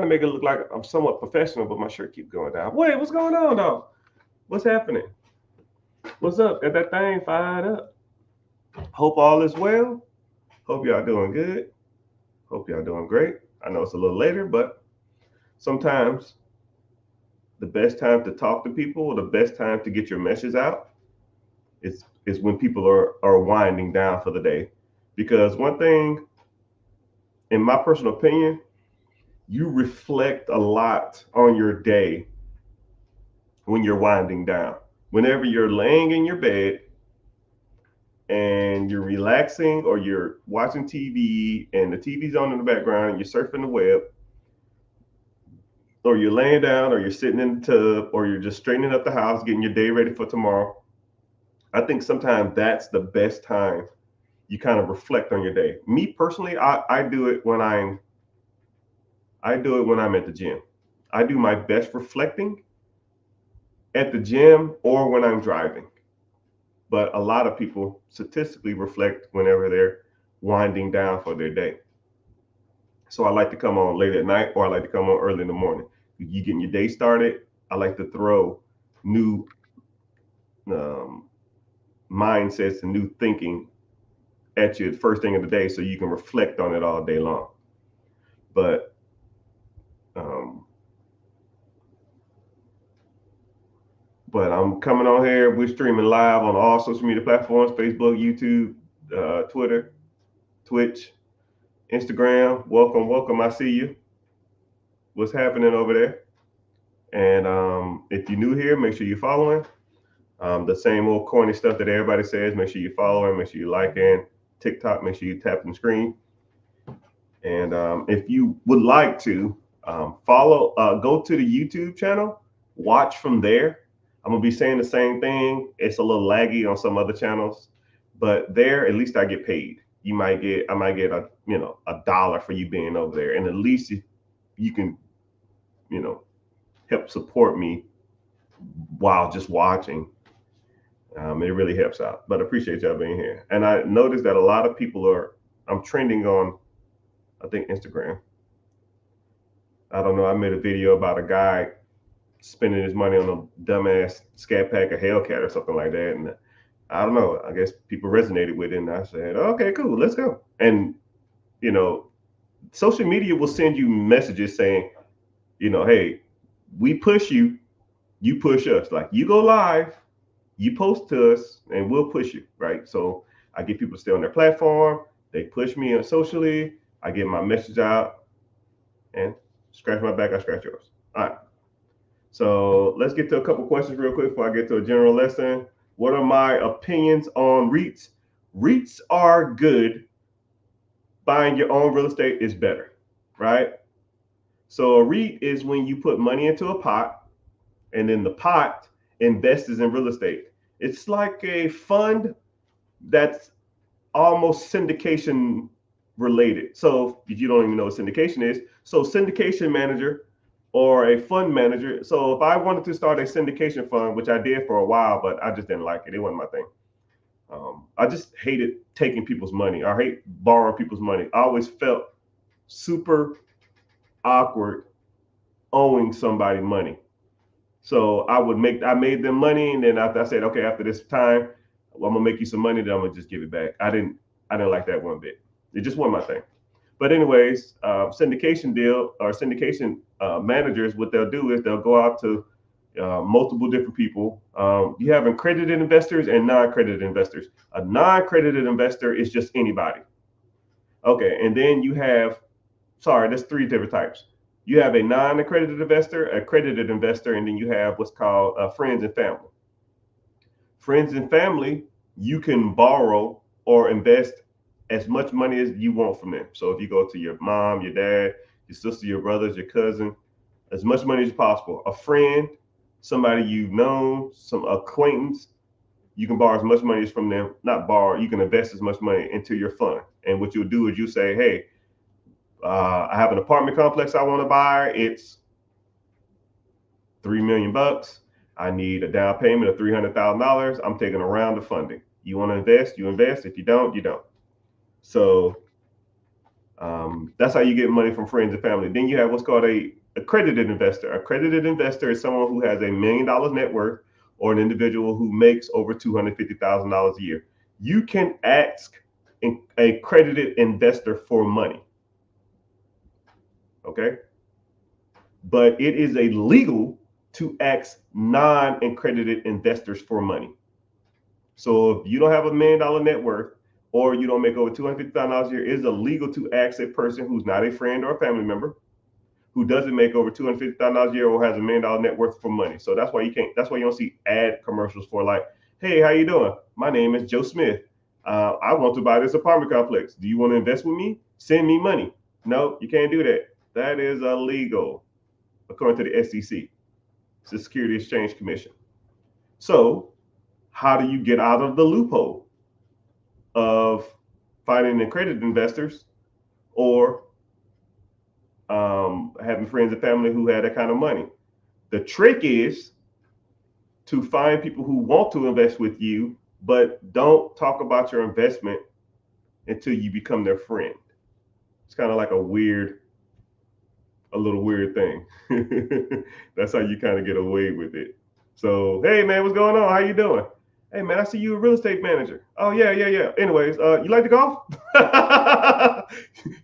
to make it look like I'm somewhat professional, but my shirt keep going down. Wait, what's going on, though? What's happening? What's up? Got that thing fired up. Hope all is well. Hope y'all doing good. Hope y'all doing great. I know it's a little later, but sometimes the best time to talk to people, or the best time to get your message out, is when people are winding down for the day. Because one thing, in my personal opinion, you reflect a lot on your day when you're winding down. Whenever you're laying in your bed and you're relaxing, or you're watching TV and the TV's on in the background and you're surfing the web, or you're laying down, or you're sitting in the tub, or you're just straightening up the house, getting your day ready for tomorrow, I think sometimes that's the best time you kind of reflect on your day. Me personally, I do it when I'm at the gym. I do my best reflecting at the gym or when I'm driving. But a lot of people statistically reflect whenever they're winding down for their day. So I like to come on late at night, or I like to come on early in the morning. You getting your day started. I like to throw new um, mindsets and new thinking at you the first thing of the day, so you can reflect on it all day long. But um, I'm coming on here. We're streaming live on all social media platforms: Facebook, YouTube, Twitter, Twitch, Instagram. Welcome, welcome. I see you. What's happening over there? And if you're new here, make sure you're following. The same old corny stuff that everybody says. Make sure you're following. Make sure you're liking TikTok. Make sure you tap the screen. And if you would like to follow, go to the YouTube channel, watch from there. I'm gonna be saying the same thing. It's a little laggy on some other channels, but there at least I get paid. I might get $1 for you being over there, and at least you can you know help support me while just watching. It really helps out. But I appreciate y'all being here. And I noticed that a lot of people I'm trending on, I think, Instagram. I don't know. I made a video about a guy spending his money on a dumbass Scat Pack or Hellcat or something like that. And I don't know. I guess people resonated with it. And I said, okay, cool, let's go. And, you know, social media will send you messages saying, hey, we push you, you push us. Like, you go live, you post to us, and we'll push you, right? So I get people to stay on their platform. They push me socially. I get my message out, and scratch my back, I scratch yours. All right. So let's get to a couple questions real quick before I get to a general lesson. What are my opinions on REITs? REITs are good. Buying your own real estate is better, right? So a REIT is when you put money into a pot, and then the pot invests in real estate. It's like a fund that's almost syndication related. So if you don't even know what syndication is, so syndication manager or a fund manager. So if I wanted to start a syndication fund, which I did for a while, but I just didn't like it. It wasn't my thing. I just hated taking people's money. I hate borrowing people's money. I always felt super awkward owing somebody money. So I made them money, and then after I said, okay, after this time, well, I'm gonna make you some money, then I'm gonna just give it back. I didn't like that one bit. It just wasn't my thing. But anyways, syndication deal or syndication managers, what they'll do is they'll go out to multiple different people. You have accredited investors and non-accredited investors. A non-accredited investor is just anybody. Okay, and then you have, sorry, there's three different types. You have a non-accredited investor, accredited investor, and then you have what's called friends and family. Friends and family, you can borrow or invest as much money as you want from them. So if you go to your mom, your dad, your sister, your brothers, your cousin, as much money as possible. A friend, somebody you've known, some acquaintance, you can borrow as much money as from them. Not borrow, you can invest as much money into your fund. And what you'll do is you say, hey, I have an apartment complex I want to buy. It's 3 million bucks. I need a down payment of $300,000. I'm taking a round of funding. You want to invest, you invest. If you don't, you don't. So That's how you get money from friends and family. Then you have what's called a accredited investor. Accredited investor is someone who has $1 million net worth or an individual who makes over $250,000 a year. You can ask a accredited investor for money. Okay. But it is illegal to ask non-accredited investors for money. So if you don't have $1 million net worth or you don't make over $250,000 a year, it is illegal to ask a person who's not a friend or a family member who doesn't make over $250,000 a year or has $1 million net worth for money. So that's why you can't. That's why you don't see ad commercials for like, "Hey, how you doing? My name is Joe Smith. I want to buy this apartment complex. Do you want to invest with me? Send me money." No, you can't do that. That is illegal, according to the SEC. It's the Security Exchange Commission. So, how do you get out of the loophole of finding accredited investors or having friends and family who had that kind of money? The trick is to find people who want to invest with you, but don't talk about your investment until you become their friend. It's kind of like a little weird thing. That's how you kind of get away with it. So, hey man, what's going on? How you doing? Hey man, I see you a real estate manager. Oh yeah. Anyways, you like to golf?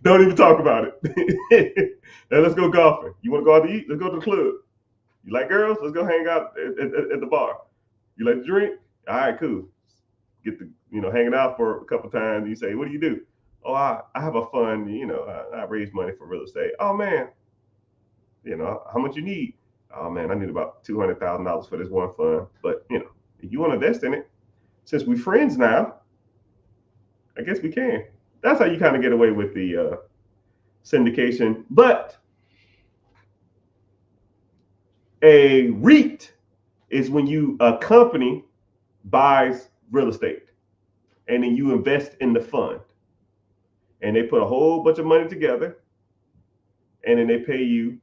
Don't even talk about it. Now let's go golfing. You want to go out to eat? Let's go to the club. You like girls? Let's go hang out at the bar. You like to drink? All right, cool. Get the hanging out for a couple times. You say, what do you do? Oh, I have a fund. I raise money for real estate. Oh man, how much you need? Oh man, I need about $200,000 for this one fund. But if you want to invest in it, since we're friends now, I guess we can. That's how you kind of get away with the syndication. But a REIT is when a company buys real estate and then you invest in the fund. And they put a whole bunch of money together and then they pay you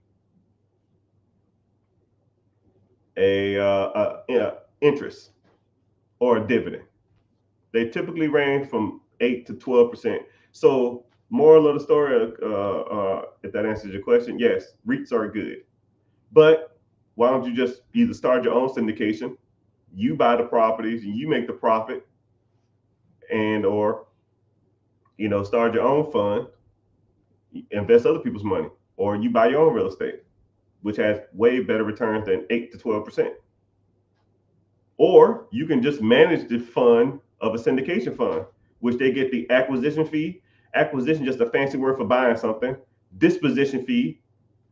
a interest or a dividend. They typically range from 8 to 12%. So, moral of the story, if that answers your question, yes, REITs are good. But why don't you just either start your own syndication, you buy the properties and you make the profit, and or start your own fund, invest other people's money, or you buy your own real estate, which has way better returns than 8 to 12%. Or you can just manage the fund of a syndication fund, which they get the acquisition fee. Acquisition just a fancy word for buying something. Disposition fee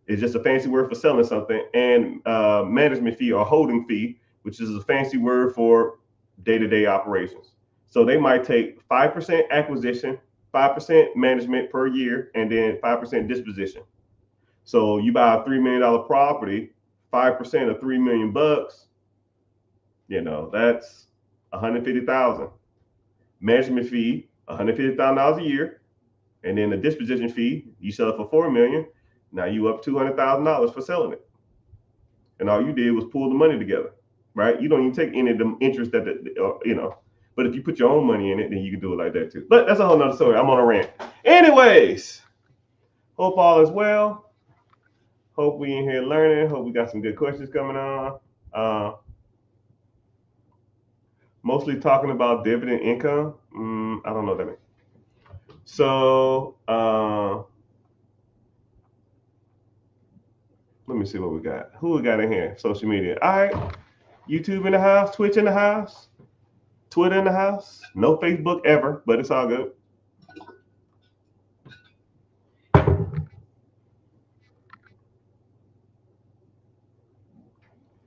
is just a fancy word for selling something, and management fee or holding fee, which is a fancy word for day-to-day operations. So they might take 5% acquisition, 5% management per year, and then 5% disposition. So you buy a $3 million property, 5% of $3 million bucks, that's 150,000. Management fee, $150,000 a year, and then the disposition fee, you sell it for $4 million. Now you up $200,000 for selling it, and all you did was pull the money together, right? You don't even take any of the interest But if you put your own money in it, then you can do it like that too. But that's a whole nother story. I'm on a rant. Anyways, hope all is well. Hope we in here learning. Hope we got some good questions coming on. Mostly talking about dividend income. I don't know what that means. So let me see what we got. Who we got in here? Social media. All right. YouTube in the house. Twitch in the house. Twitter in the house. No Facebook ever, but it's all good.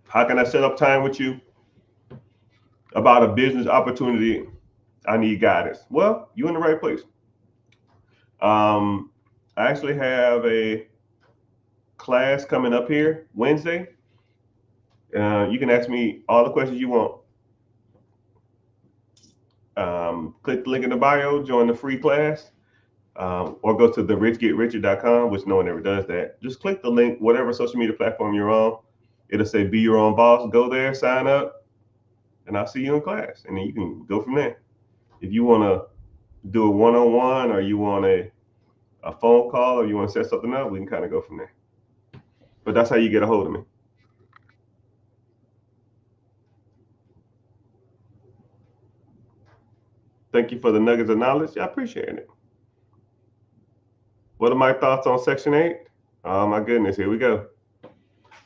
How can I set up time with you about a business opportunity? I need guidance. Well, you're in the right place. I actually have a class coming up here Wednesday. You can ask me all the questions you want. Click the link in the bio, join the free class, or go to therichgetricher.com, which no one ever does that. Just click the link, whatever social media platform you're on. It'll say be your own boss. Go there, sign up, and I'll see you in class. And then you can go from there. If you want to do a one-on-one or you want to a phone call, or you want to set something up, we can kind of go from there. But that's how you get a hold of me. Thank you for the nuggets of knowledge. I appreciate it. What are my thoughts on Section 8? Oh my goodness, here we go.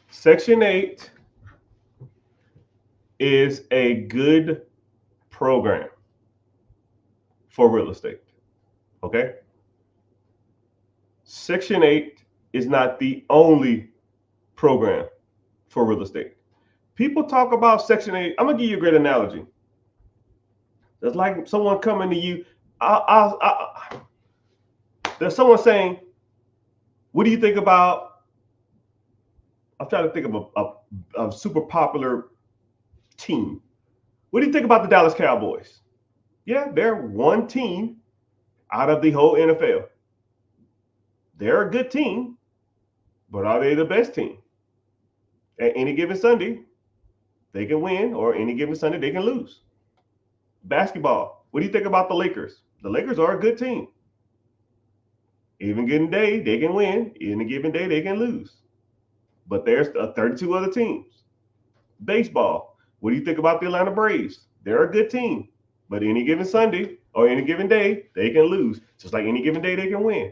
Section 8 is a good program for real estate. Okay? Section 8 is not the only program for real estate. People talk about Section 8. I'm going to give you a great analogy. It's like someone coming to you. There's someone saying, what do you think about? I'm trying to think of a super popular team. What do you think about the Dallas Cowboys? Yeah, they're one team out of the whole NFL. They're a good team, but are they the best team? At any given Sunday, they can win, or any given Sunday, they can lose. Basketball. What do you think about the Lakers? The Lakers are a good team. Even given day, they can win. Any given day, they can lose. But there's 32 other teams. Baseball. What do you think about the Atlanta Braves? They're a good team. But any given Sunday or any given day, they can lose. Just like any given day, they can win.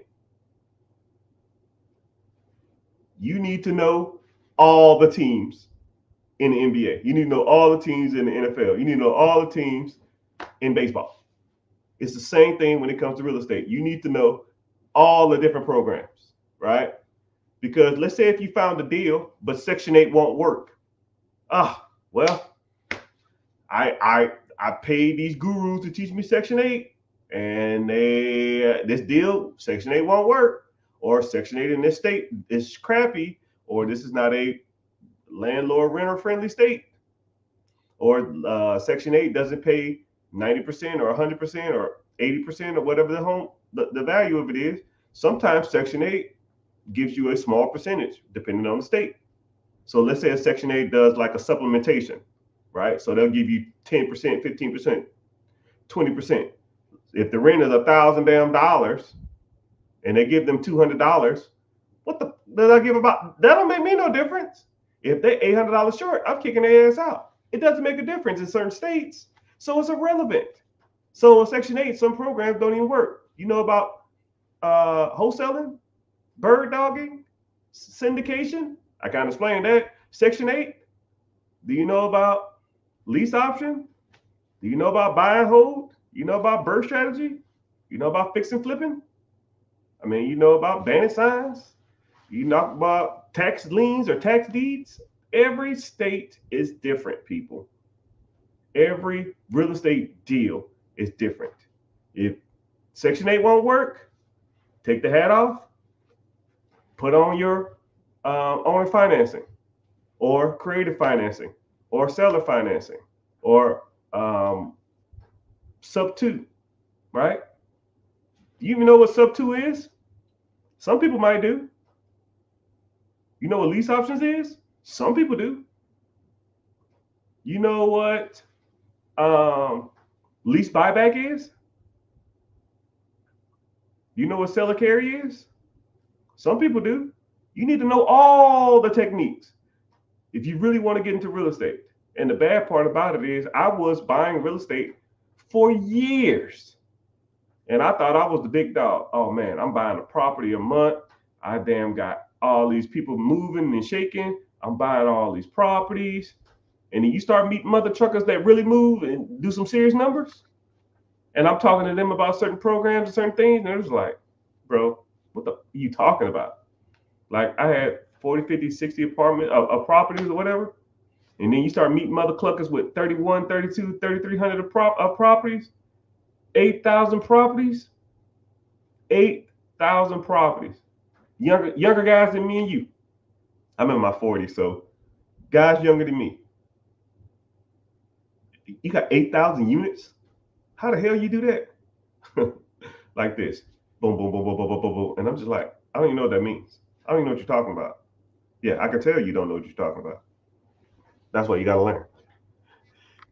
You need to know all the teams in the NBA. You need to know all the teams in the NFL. You need to know all the teams in baseball. It's the same thing when it comes to real estate. You need to know all the different programs, right? Because let's say if you found a deal, but Section 8 won't work. Well, I paid these gurus to teach me Section 8, and this deal, Section 8 won't work, or Section 8 in this state is crappy, or this is not a landlord renter friendly state, or Section 8 doesn't pay 90% or 100% or 80% or whatever the value of it is. Sometimes Section 8 gives you a small percentage depending on the state. So let's say a Section 8 does like a supplementation, right? So they'll give you 10%, 15%, 20%. If the rent is $1,000 and they give them $200, what the does I give about? That don't make me no difference. If they're $800 short, I'm kicking their ass out. It doesn't make a difference in certain states, so it's irrelevant. So in Section 8, some programs don't even work. You know about wholesaling, bird dogging, syndication? I kind of explained that. Section 8, do you know about lease option? Do you know about buy and hold? You know about bird strategy? You know about fix and flipping? I mean, you know about banner signs? You know about tax liens or tax deeds? Every state is different, people. Every real estate deal is different. If Section 8 won't work, take the hat off, put on your owner financing or creative financing or seller financing or sub 2, right? Do you even know what sub 2 is? Some people might do. You know what lease options is? Some people do. You know what lease buyback is? You know what seller carry is? Some people do. You need to know all the techniques if you really want to get into real estate. And the bad part about it is I was buying real estate for years. And I thought I was the big dog. Oh man, I'm buying a property a month. I damn got all these people moving and shaking. I'm buying all these properties. And then you start meeting mother truckers that really move and do some serious numbers. And I'm talking to them about certain programs and certain things. And it was like, bro, what the are you talking about? Like I had 40, 50, 60 properties or whatever. And then you start meeting mother cluckers with 31, 32, 3,300 properties, 8,000 properties, 8,000 properties. Younger guys than me and you. I'm in my 40s, so guys younger than me. You got 8,000 units? How the hell you do that? Like this. Boom, boom, boom, boom, boom, boom, boom, boom. And I'm just like, I don't even know what that means. I don't even know what you're talking about. Yeah, I can tell you don't know what you're talking about. That's why you gotta learn.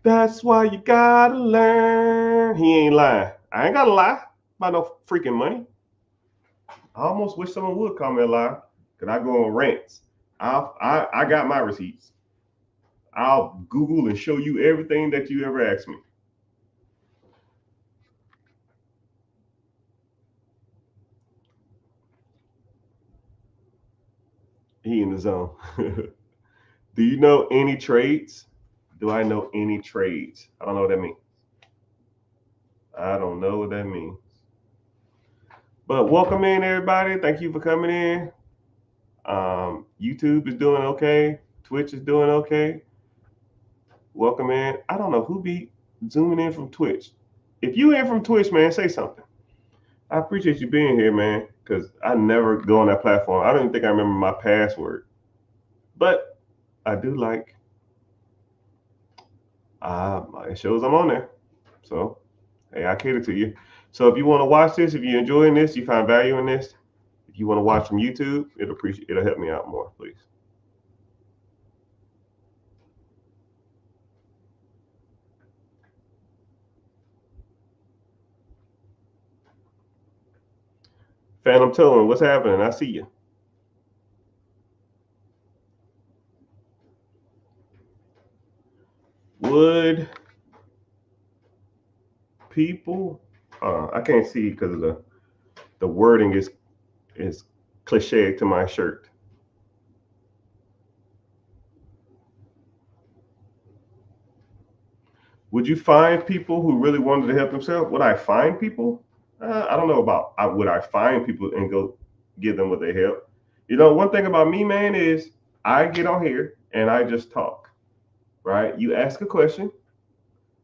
That's why you gotta learn. He ain't lying. I ain't gotta lie about no freaking money. I almost wish someone would comment live because I go on rants. I got my receipts. I'll Google and show you everything that you ever asked me. He in the zone. Do you know any trades? Do I know any trades? I don't know what that means. I don't know what that means. But welcome in, everybody. Thank you for coming in. YouTube is doing okay. Twitch is doing okay. Welcome in. I don't know who be zooming in from Twitch. If you in from Twitch, man, say something. I appreciate you being here, man, because I never go on that platform. I don't even think I remember my password. But I do like it shows I'm on there. So hey, I cater to you. So if you want to watch this, if you're enjoying this, you find value in this, if you want to watch from YouTube, it'll help me out more, please. Phantom Towing, what's happening? I see you. Would people? I can't see because of the wording is cliche to my shirt. Would you find people who really wanted to help themselves? Would I find people? I don't know about would I find people and go give them what they help. You know, one thing about me, man, is I get on here and I just talk. Right? You ask a question,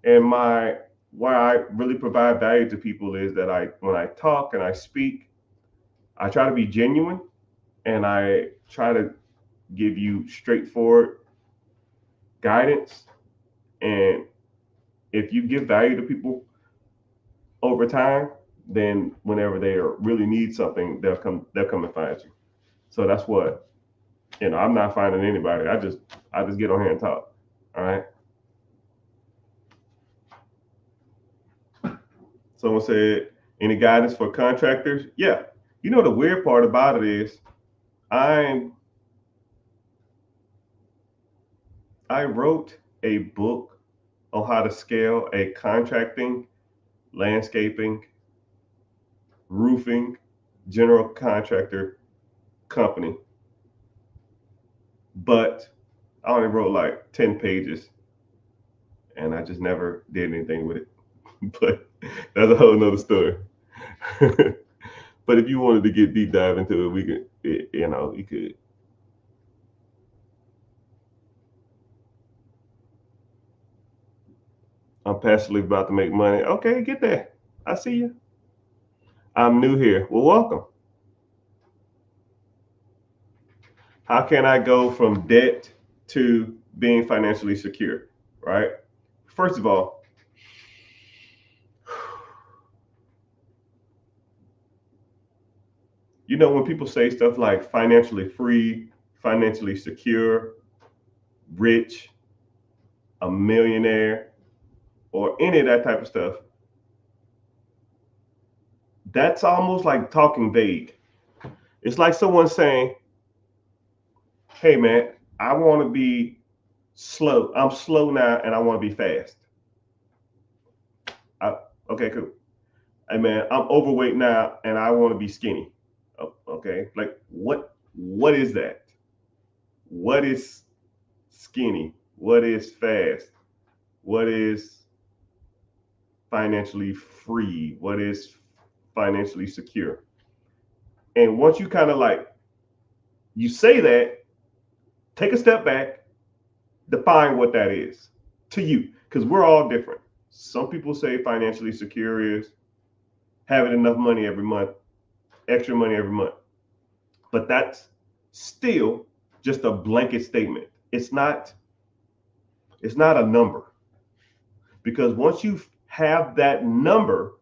and my why I really provide value to people is that when I talk and I speak, I try to be genuine and I try to give you straightforward guidance. And if you give value to people over time, then whenever they really need something, they'll come and find you. So that's what I'm not finding anybody. I just get on here and talk. All right. Someone said, any guidance for contractors? Yeah. You know the weird part about it is I wrote a book on how to scale a contracting, landscaping, roofing, general contractor company. But I only wrote like 10 pages and I just never did anything with it. But that's a whole nother story. But if you wanted to get deep dive into it, we could, you could. I'm passionately about to make money. Okay, get there. I see you. I'm new here. Well, welcome. How can I go from debt to being financially secure? Right? First of all, when people say stuff like financially free, financially secure, rich, a millionaire, or any of that type of stuff, that's almost like talking vague. It's like someone saying, hey, man, I want to be slow. I'm slow now and I want to be fast. Okay, cool. Hey, man, I'm overweight now and I want to be skinny. Okay, like what is that? What is skinny? What is fast? What is financially free? What is financially secure? And once you kind of like you say that, take a step back, define what that is to you, because we're all different. Some people say financially secure is having enough money every month, extra money every month, but that's still just a blanket statement. It's not a number, because once you have that number,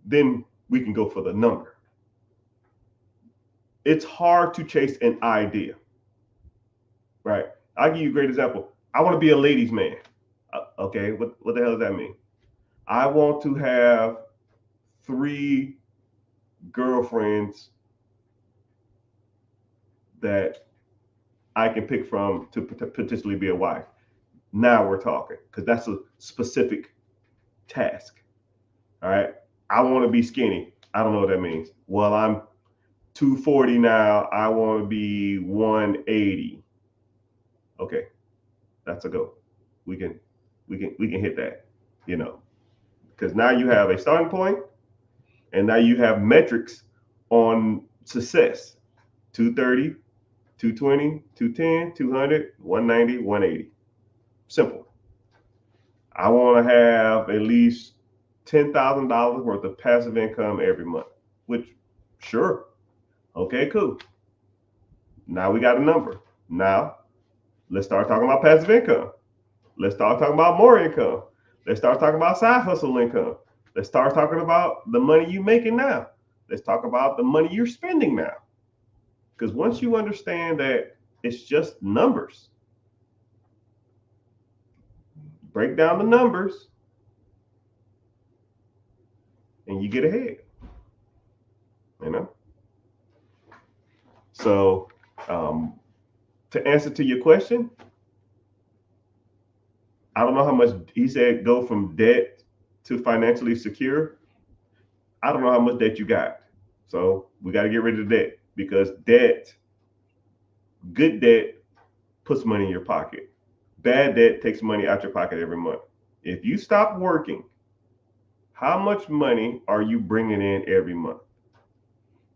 then we can go for the number. It's hard to chase an idea, right? I'll give you a great example. I want to be a ladies' man. Okay, what the hell does that mean? I want to have 3 girlfriends that I can pick from to potentially be a wife. Now we're talking, because that's a specific task. All right. I want to be skinny. I don't know what that means. Well, I'm 240 now. I want to be 180. Okay, that's a go. We can hit that, you know, because now you have a starting point, and now you have metrics on success. 230, 220, 210, 200, 190, 180. Simple. I want to have at least $10,000 worth of passive income every month, which, sure. Okay, cool. Now we got a number. Now let's start talking about passive income. Let's start talking about more income. Let's start talking about side hustle income. Let's start talking about the money you're making now. Let's talk about the money you're spending now. Because once you understand that it's just numbers, break down the numbers, and you get ahead. You know? So, to answer to your question, I don't know how much he said go from debt to financially secure. I don't know how much debt you got. So we got to get rid of debt, because debt, good debt, puts money in your pocket. Bad debt takes money out your pocket every month. If you stop working, how much money are you bringing in every month?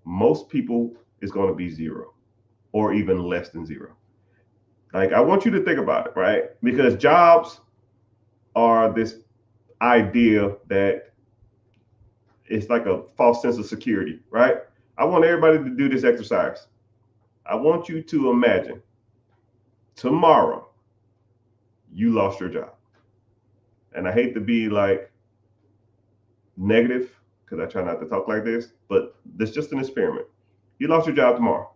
Most people is going to be zero, or even less than zero. Like, I want you to think about it, right? Because jobs are this idea that it's like a false sense of security, right? I want everybody to do this exercise. I want you to imagine tomorrow you lost your job. And I hate to be like negative, because I try not to talk like this, but this is just an experiment. You lost your job tomorrow,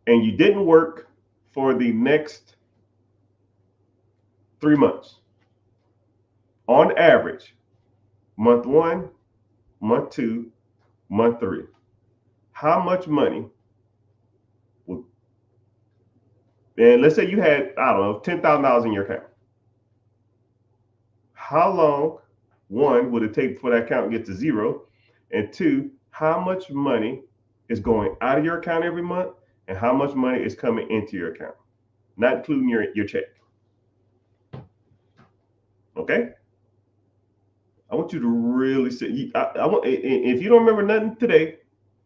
and you didn't work for the next 3 months. On average, month 1, month 2, month 3. How much money would, and let's say you had, I don't know, $10,000 in your account. How long, one, would it take for that account to get to zero? And two, how much money is going out of your account every month, and how much money is coming into your account, not including your check? Okay? I want you to really sit. I want, if you don't remember nothing today,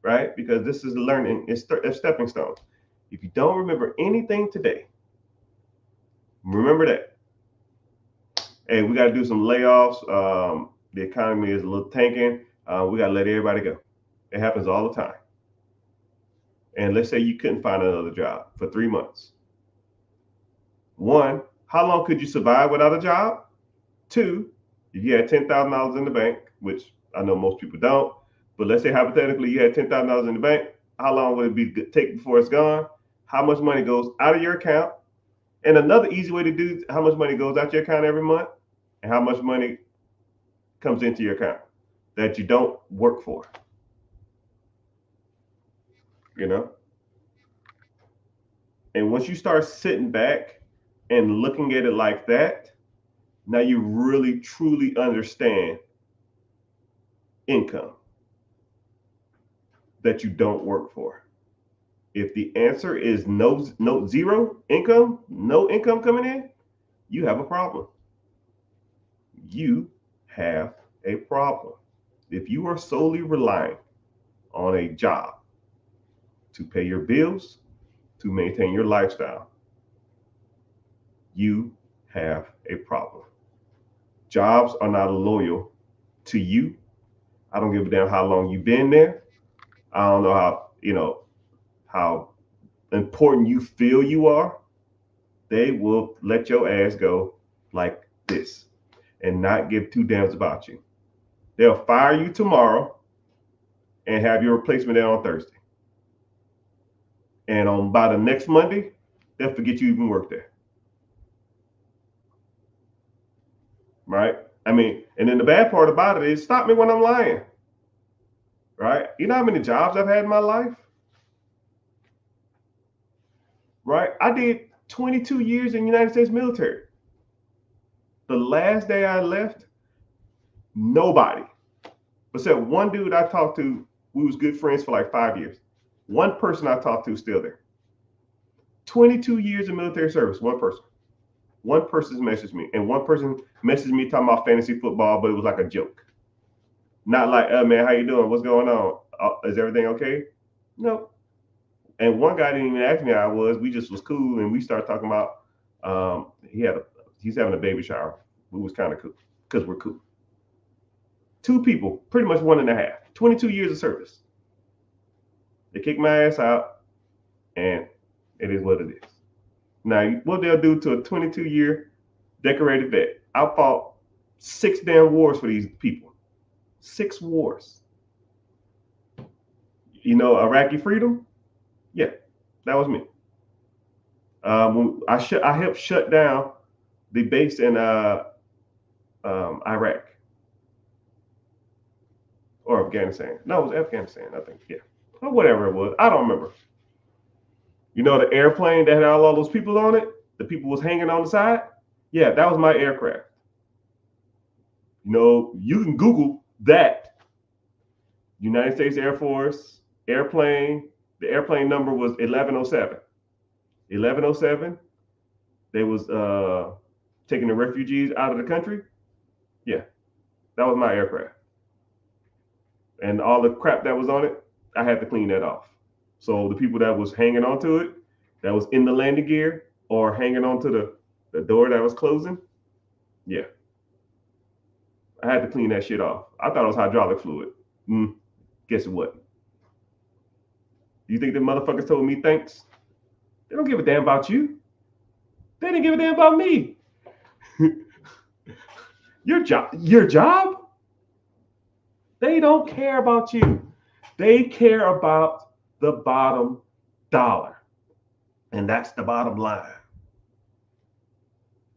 right? Because this is learning, it's a stepping stone. If you don't remember anything today, remember that. Hey, we got to do some layoffs. The economy is a little tanking. We got to let everybody go. It happens all the time. And let's say you couldn't find another job for 3 months. One, how long could you survive without a job? Two, if you had $10,000 in the bank, which I know most people don't, but let's say hypothetically you had $10,000 in the bank, how long would it take before it's gone? How much money goes out of your account? And another easy way to do how much money goes out your account every month, and how much money comes into your account that you don't work for. You know? And once you start sitting back and looking at it like that, now you really truly understand income that you don't work for. If the answer is no, zero income, no income coming in, you have a problem. You have a problem. If you are solely relying on a job to pay your bills, to maintain your lifestyle, you have a problem. Jobs are not loyal to you. I don't give a damn how long you've been there. I don't know how important you feel you are. They will let your ass go like this and not give two damns about you. They'll fire you tomorrow and have your replacement there on Thursday. And on by the next Monday, they'll forget you even worked there. Right? I mean, and then the bad part about it is, stop me when I'm lying. right? You know how many jobs I've had in my life, right? I did 22 years in the United States military. The last day I left, nobody, except one dude I talked to, we was good friends for like 5 years. One person I talked to is still there. 22 years of military service, one person. One person messaged me, and one person messaged me talking about fantasy football, but it was like a joke. Not like, man, how you doing? What's going on? Is everything okay? No. And one guy didn't even ask me how I was. We just was cool, and we started talking about he's having a baby shower. We was kind of cool because we're cool. Two people, pretty much 1.5. 22 years of service. They kicked my ass out, and it is what it is. Now, what they'll do to a 22-year decorated vet? I fought 6 damn wars for these people. 6 wars. You know, Iraqi freedom? Yeah, that was me. I helped shut down the base in Iraq or Afghanistan. No, it was Afghanistan, I think. Yeah, or whatever it was. I don't remember. You know the airplane that had all those people on it? The people was hanging on the side? Yeah, that was my aircraft. You know, you can Google that. United States Air Force airplane. The airplane number was 1107. 1107. They was taking the refugees out of the country. Yeah, that was my aircraft. And all the crap that was on it, I had to clean that off. So the people that was hanging onto it, that was in the landing gear or hanging onto the door that was closing, yeah, I had to clean that shit off. I thought it was hydraulic fluid. Guess what? You think the motherfuckers told me thanks? They don't give a damn about you. They didn't give a damn about me. Your job? They don't care about you. They care about the bottom dollar. And that's the bottom line.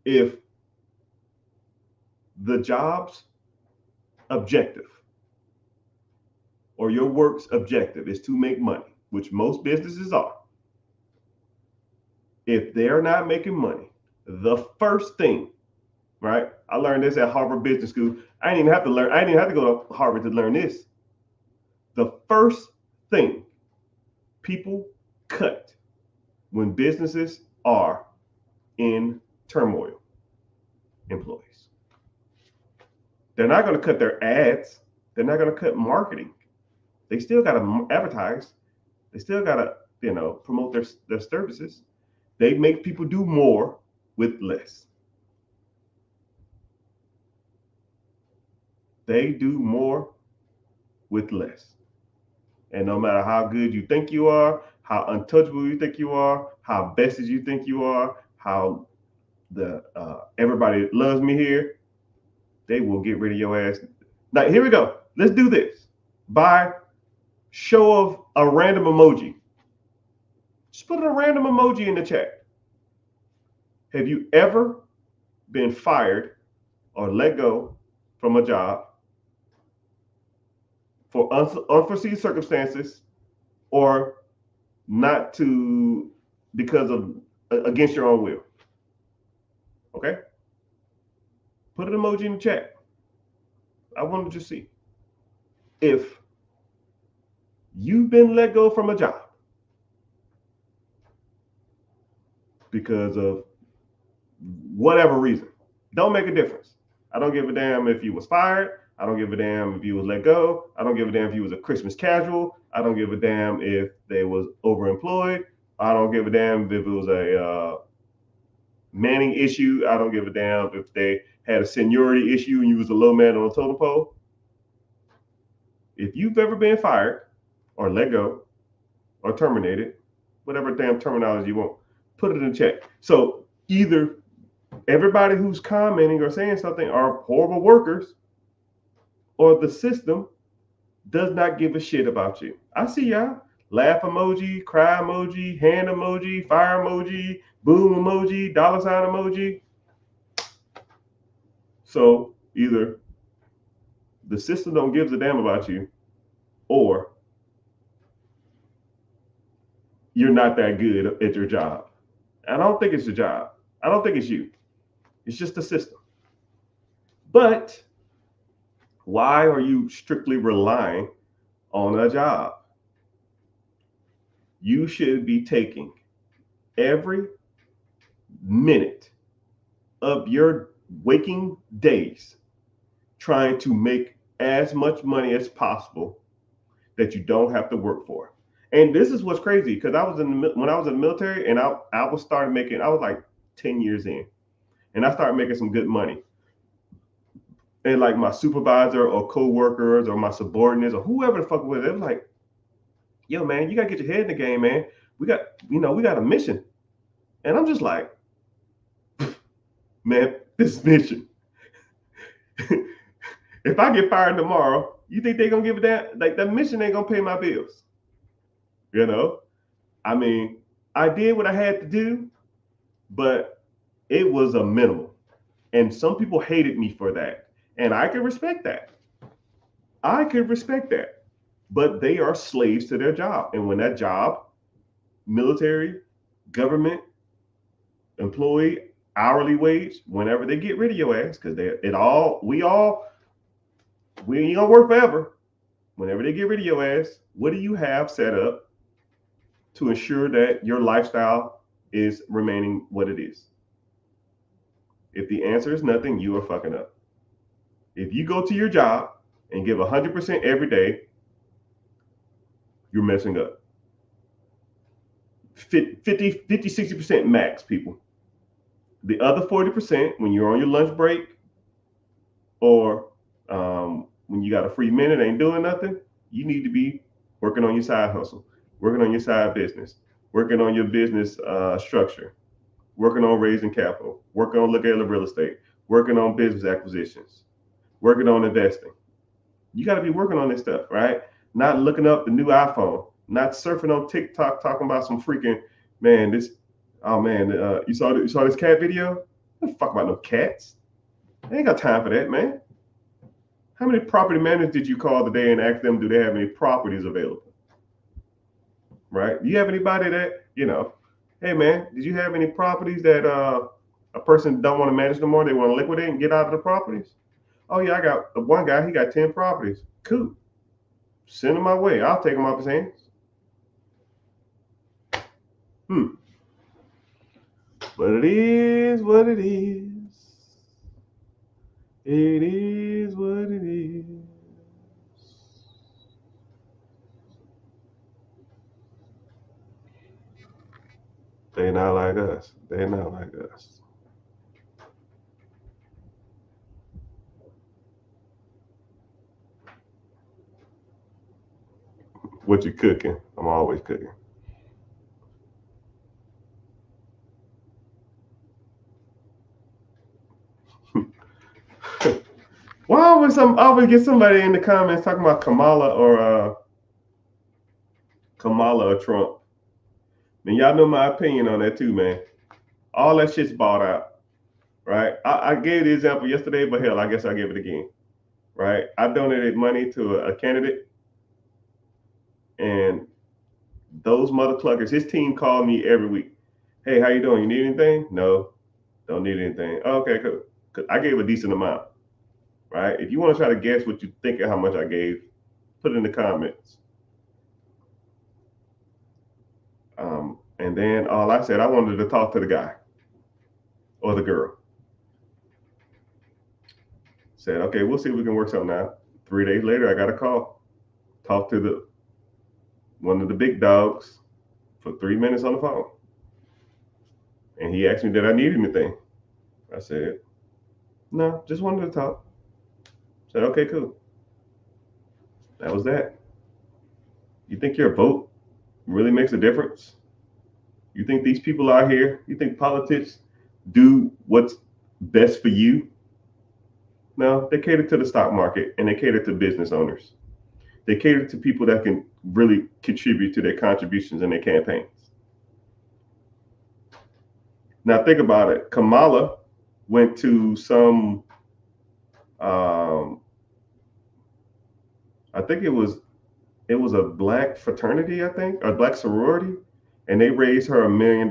If the job's objective or your work's objective is to make money, which most businesses are, if they're not making money, the first thing, right? I learned this at Harvard Business School. I didn't even have to go to Harvard to learn this. The first thing people cut when businesses are in turmoil, employees. They're not going to cut their ads. They're not going to cut marketing. They still got to advertise. They still got to, promote their services. They make people do more with less. They do more with less. And no matter how good you think you are, how untouchable you think you are, how bested you think you are, how everybody loves me here, they will get rid of your ass. Now, here we go. Let's do this. By show of a random emoji. Just put a random emoji in the chat. Have you ever been fired or let go from a job for unforeseen circumstances or not to because of against your own will? Okay? Put an emoji in the chat. I wanted to see if you've been let go from a job because of whatever reason. Don't make a difference. I don't give a damn if you was fired. I don't give a damn if you was let go. I don't give a damn if you was a Christmas casual. I don't give a damn if they was overemployed. I don't give a damn if it was a manning issue. I don't give a damn if they had a seniority issue and you was a low man on a totem pole. If you've ever been fired or let go or terminated, whatever damn terminology you want, put it in the chat. So either everybody who's commenting or saying something are horrible workers, or the system does not give a shit about you. I see y'all. Laugh emoji, cry emoji, hand emoji, fire emoji, boom emoji, dollar sign emoji. So either the system don't give a damn about you, or you're not that good at your job. I don't think it's your job. I don't think it's you. It's just the system. But why are you strictly relying on a job? You should be taking every minute of your waking days trying to make as much money as possible that you don't have to work for. And this is what's crazy because when I was in the military and I was started making, I was like 10 years in, and I started making some good money. And like my supervisor or co-workers or my subordinates or whoever the fuck it was, it was like, yo, man, you gotta get your head in the game, man. We got a mission. And I'm just like, man, this mission. If I get fired tomorrow, you think they're gonna give it that? Like that mission ain't gonna pay my bills. You know? I mean, I did what I had to do, but it was a minimal. And some people hated me for that. And I can respect that. I could respect that. But they are slaves to their job. And when that job, military, government, employee, hourly wage, whenever they get rid of your ass, because we ain't gonna work forever. Whenever they get rid of your ass, what do you have set up to ensure that your lifestyle is remaining what it is? If the answer is nothing, you are fucking up. If you go to your job and give 100% every day, you're messing up. 50, 60% max, people. The other 40%, when you're on your lunch break or when you got a free minute, ain't doing nothing, you need to be working on your side hustle, working on your side business, working on your business structure, working on raising capital, working on looking at real estate, working on business acquisitions, working on investing. You got to be working on this stuff, right? Not looking up the new iPhone, not surfing on TikTok talking about some freaking man. You saw this cat video? Don't fuck about no cats. I ain't got time for that, man. How many property managers did you call today and ask them, do they have any properties available? Right? Do you have anybody that, hey man, did you have any properties that a person don't want to manage no more? They want to liquidate and get out of the properties? Oh yeah, I got one guy, he got 10 properties. Cool. Send them my way. I'll take them off his hands. But it is what it is. It is what it is. They not like us. They not like us. What you cooking? I'm always cooking. Why always get somebody in the comments talking about Kamala or Trump? And y'all know my opinion on that too, man. All that shit's bought out, right? I gave the example yesterday, but hell, I guess I'll give it again, right? I donated money to a candidate, and those mother cluckers, his team called me every week. Hey, how you doing? You need anything? No, don't need anything. Oh, okay, cool. 'Cause I gave a decent amount, right? If you want to try to guess what you think of how much I gave, put it in the comments. And then all I said, I wanted to talk to the guy or the girl. Said, okay, we'll see if we can work something out. 3 days later, I got a call. Talked to one of the big dogs for 3 minutes on the phone. And he asked me, did I need anything? I said, no, just wanted to talk. Said, okay, cool. That was that. You think your vote really makes a difference? You think these people out here, you think politics do what's best for you? No, they cater to the stock market and they cater to business owners. They cater to people that can really contribute to their contributions in their campaigns. Now think about it. Kamala went to some, I think it was it was a black fraternity, I think, or black sorority, and they raised her $1 million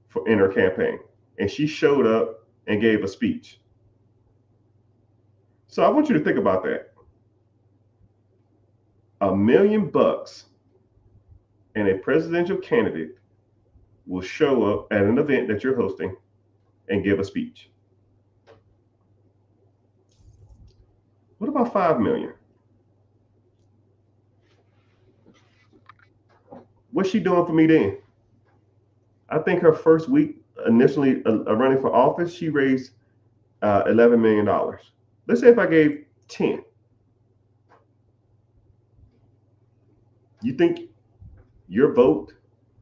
for in her campaign, and she showed up and gave a speech. So I want you to think about that. $1 million and a presidential candidate will show up at an event that you're hosting and give a speech. What about 5 million? What's she doing for me then? I think her first week initially running for office, she raised $11 million. Let's say if I gave 10. You think your vote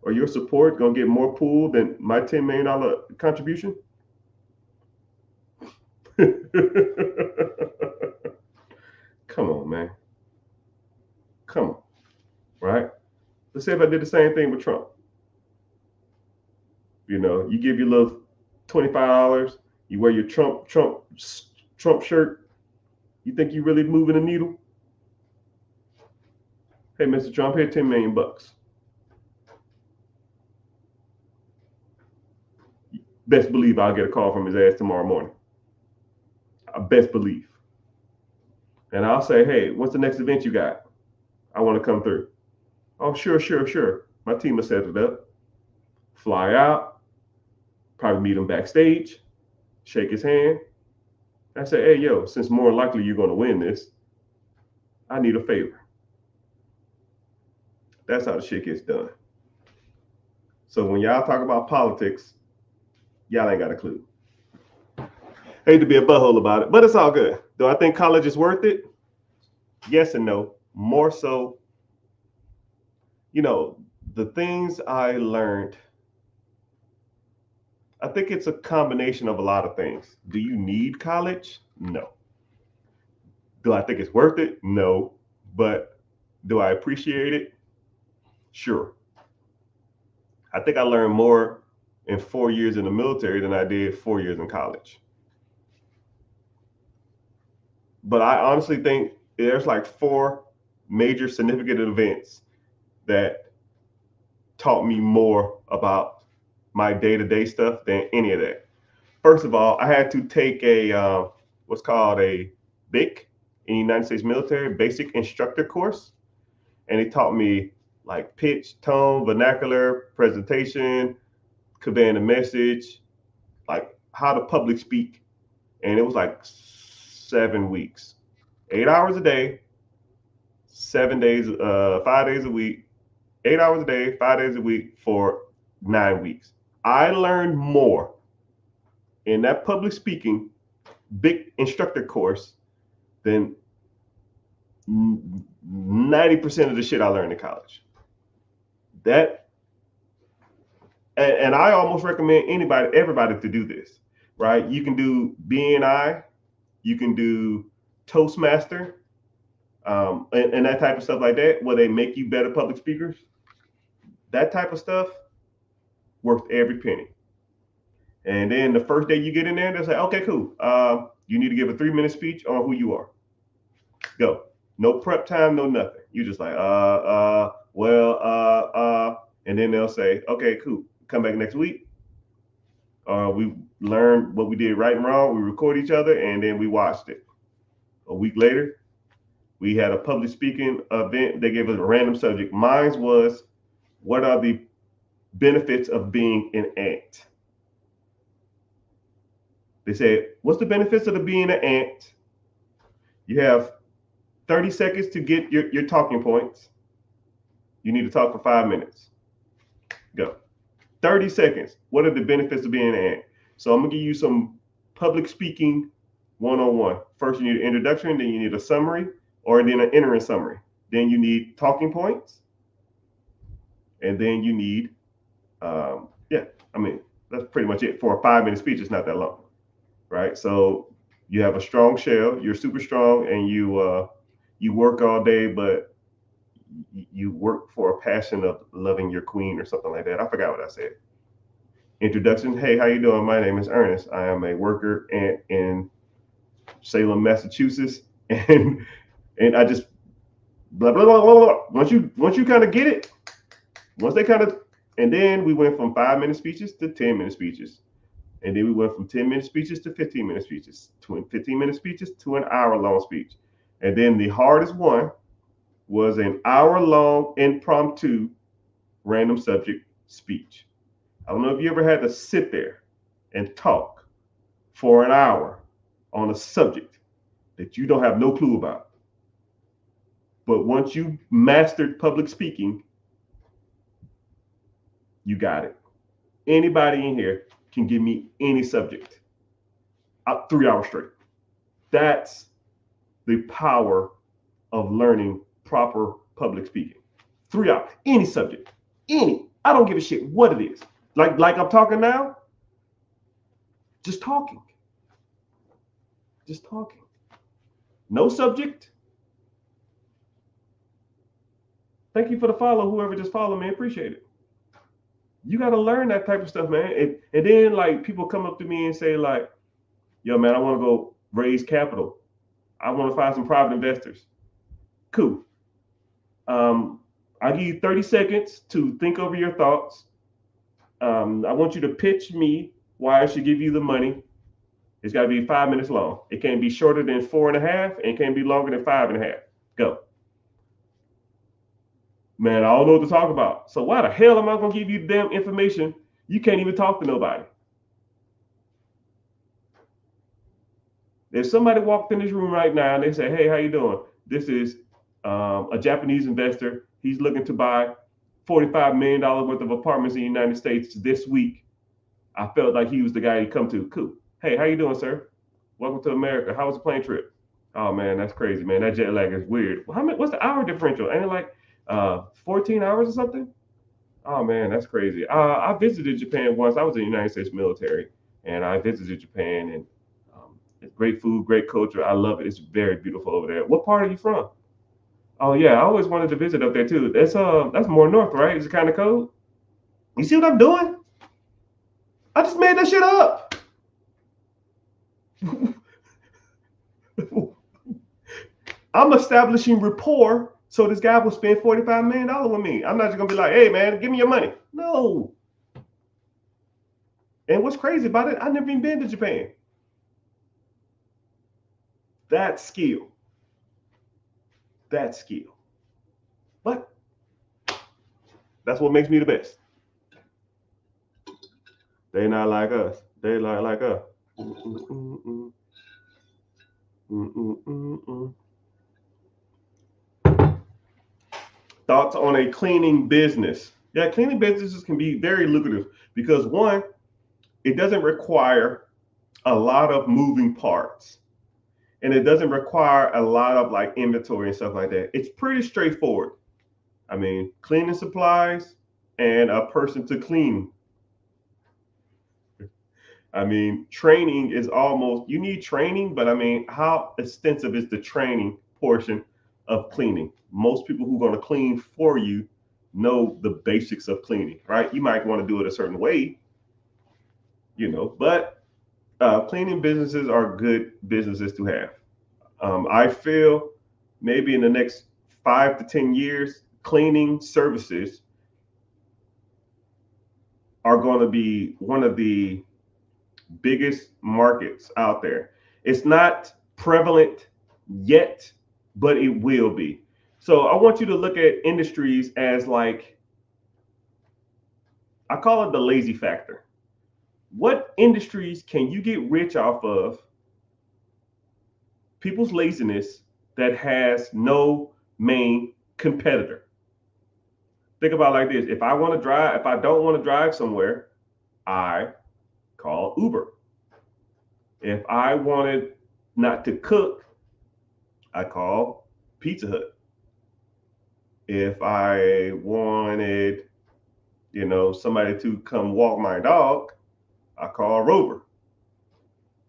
or your support gonna get more pull than my $10 million contribution? Come on, man. Come on. Right? Let's say if I did the same thing with Trump. You know, you give your little $25, you wear your Trump shirt. You think you really moving the needle? Hey, Mr. Trump, here $10 million. Best believe I'll get a call from his ass tomorrow morning. I best believe. And I'll say, hey, what's the next event you got? I want to come through. Oh, sure. My team will set it up. Fly out, probably meet him backstage, shake his hand. I say, hey, yo, since more likely you're going to win this, I need a favor. That's how the shit gets done. So when y'all talk about politics, y'all ain't got a clue. Hate to be a butthole about it, but it's all good. Do I think college is worth it? Yes and no. More so, you know, the things I learned, I think it's a combination of a lot of things. Do you need college? No. Do I think it's worth it? No. But do I appreciate it? Sure. I think I learned more in 4 years in the military than I did 4 years in college. But I honestly think there's like 4 major significant events that taught me more about my day-to-day stuff than any of that. First of all, I had to take a what's called a BIC in the United States military, basic instructor course. And it taught me like pitch, tone, vernacular, presentation, conveying a message, like how to public speak. And it was like 7 weeks, 8 hours a day, 7 days, 5 days a week, 8 hours a day, 5 days a week for 9 weeks. I learned more in that public speaking big instructor course than 90% of the shit I learned in college. That, and I almost recommend everybody to do this, right? You can do BNI, you can do Toastmaster, and that type of stuff like that, where they make you better public speakers. That type of stuff, worth every penny. And then the first day you get in there, they'll say, okay, cool. You need to give a 3-minute speech on who you are. Go. No prep time, no nothing. You just like, and then they'll say, okay, cool. Come back next week. We learned what we did right and wrong. We record each other, and then we watched it. A week later, we had a public speaking event. They gave us a random subject. Mine was, what are the benefits of being an ant? They said, what's the benefits of being an ant? You have 30 seconds to get your talking points. You need to talk for 5 minutes. Go. 30 seconds. What are the benefits of being an ant? So I'm going to give you some public speaking 101. First, you need an introduction, then you need a summary, or then an entering summary. Then you need talking points. And then you need, that's pretty much it. For a 5-minute speech, it's not that long, right? So you have a strong shell, you're super strong, and you work all day, but you work for a passion of loving your queen or something like that. I forgot what I said. Introduction. Hey, how you doing? My name is Ernest. I am a worker in Salem, Massachusetts, and And I just blah blah blah blah blah. Once you kind of get it, once they kind of, and then we went from 5 minute speeches to 10 minute speeches, and then we went from 10 minute speeches to 15 minute speeches, to 15 minute speeches to an hour long speech, and then the hardest one was an hour long impromptu random subject speech. I don't know if you ever had to sit there and talk for an hour on a subject that you don't have no clue about. But once you mastered public speaking, you got it. Anybody in here can give me any subject. 3 hours straight. That's the power of learning proper public speaking. 3 hours, any subject, any. I don't give a shit what it is. Like I'm talking now, just talking. Just talking. No subject. Thank you for the follow, whoever just followed me. Appreciate it. You got to learn that type of stuff, man. And then like people come up to me and say like, yo, man, I want to go raise capital. I want to find some private investors. Cool. I'll give you 30 seconds to think over your thoughts. I want you to pitch me why I should give you the money. It's got to be 5 minutes long. It can't be shorter than 4.5, and it can't be longer than 5.5. Go. Man, I don't know what to talk about. So why the hell am I going to give you damn information? You can't even talk to nobody. If somebody walked in this room right now and they say, hey, how you doing? This is a Japanese investor. He's looking to buy $45 million worth of apartments in the United States this week. I felt like he was the guy you come to. Cool. Hey, how you doing, sir? Welcome to America. How was the plane trip? Oh, man, that's crazy, man. That jet lag is weird. What's the hour differential? Ain't it like 14 hours or something? Oh, man, that's crazy. I visited Japan once. I was in the United States military, and I visited Japan, and it's great food, great culture. I love it. It's very beautiful over there. What part are you from? Oh yeah, I always wanted to visit up there too. That's more north, right? Is it kind of cold? You see what I'm doing? I just made that shit up. I'm establishing rapport so this guy will spend $45 million with me. I'm not just gonna be like, hey man, give me your money. No. And what's crazy about it, I've never even been to Japan. That skill. But that's what makes me the best. They not like us. They like us. Thoughts on a cleaning business? Yeah, cleaning businesses can be very lucrative because one, it doesn't require a lot of moving parts, and it doesn't require a lot of like inventory and stuff like that. It's pretty straightforward. I mean, cleaning supplies and a person to clean. I mean, training is almost, you need training, but I mean, how extensive is the training portion of cleaning? Most people who are going to clean for you know the basics of cleaning, right? You might want to do it a certain way, but cleaning businesses are good businesses to have. I feel maybe in the next 5 to 10 years, cleaning services are going to be one of the biggest markets out there. It's not prevalent yet, but it will be. So I want you to look at industries as like, I call it the lazy factor. What industries can you get rich off of people's laziness that has no main competitor? Think about it like this. If I don't want to drive somewhere, I call Uber. If I wanted not to cook, I call Pizza Hut. If I wanted, somebody to come walk my dog, I call Rover.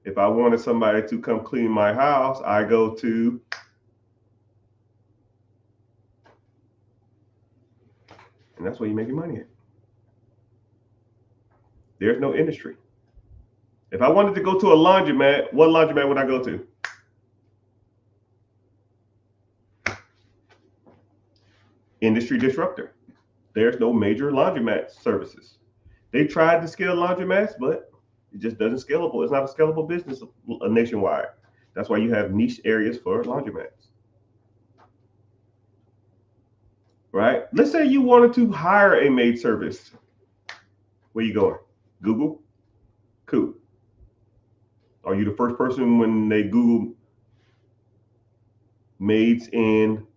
If I wanted somebody to come clean my house, I go to and that's where you make your money at. There's no industry. If I wanted to go to a laundromat, what laundromat would I go to? industry disruptor. There's no major laundromat services. They tried to scale laundromats, but it just doesn't scalable. It's not a scalable business nationwide. That's why you have niche areas for laundromats. Right? Let's say you wanted to hire a maid service. Where you going? Google? Cool. Are you the first person when they Google maids in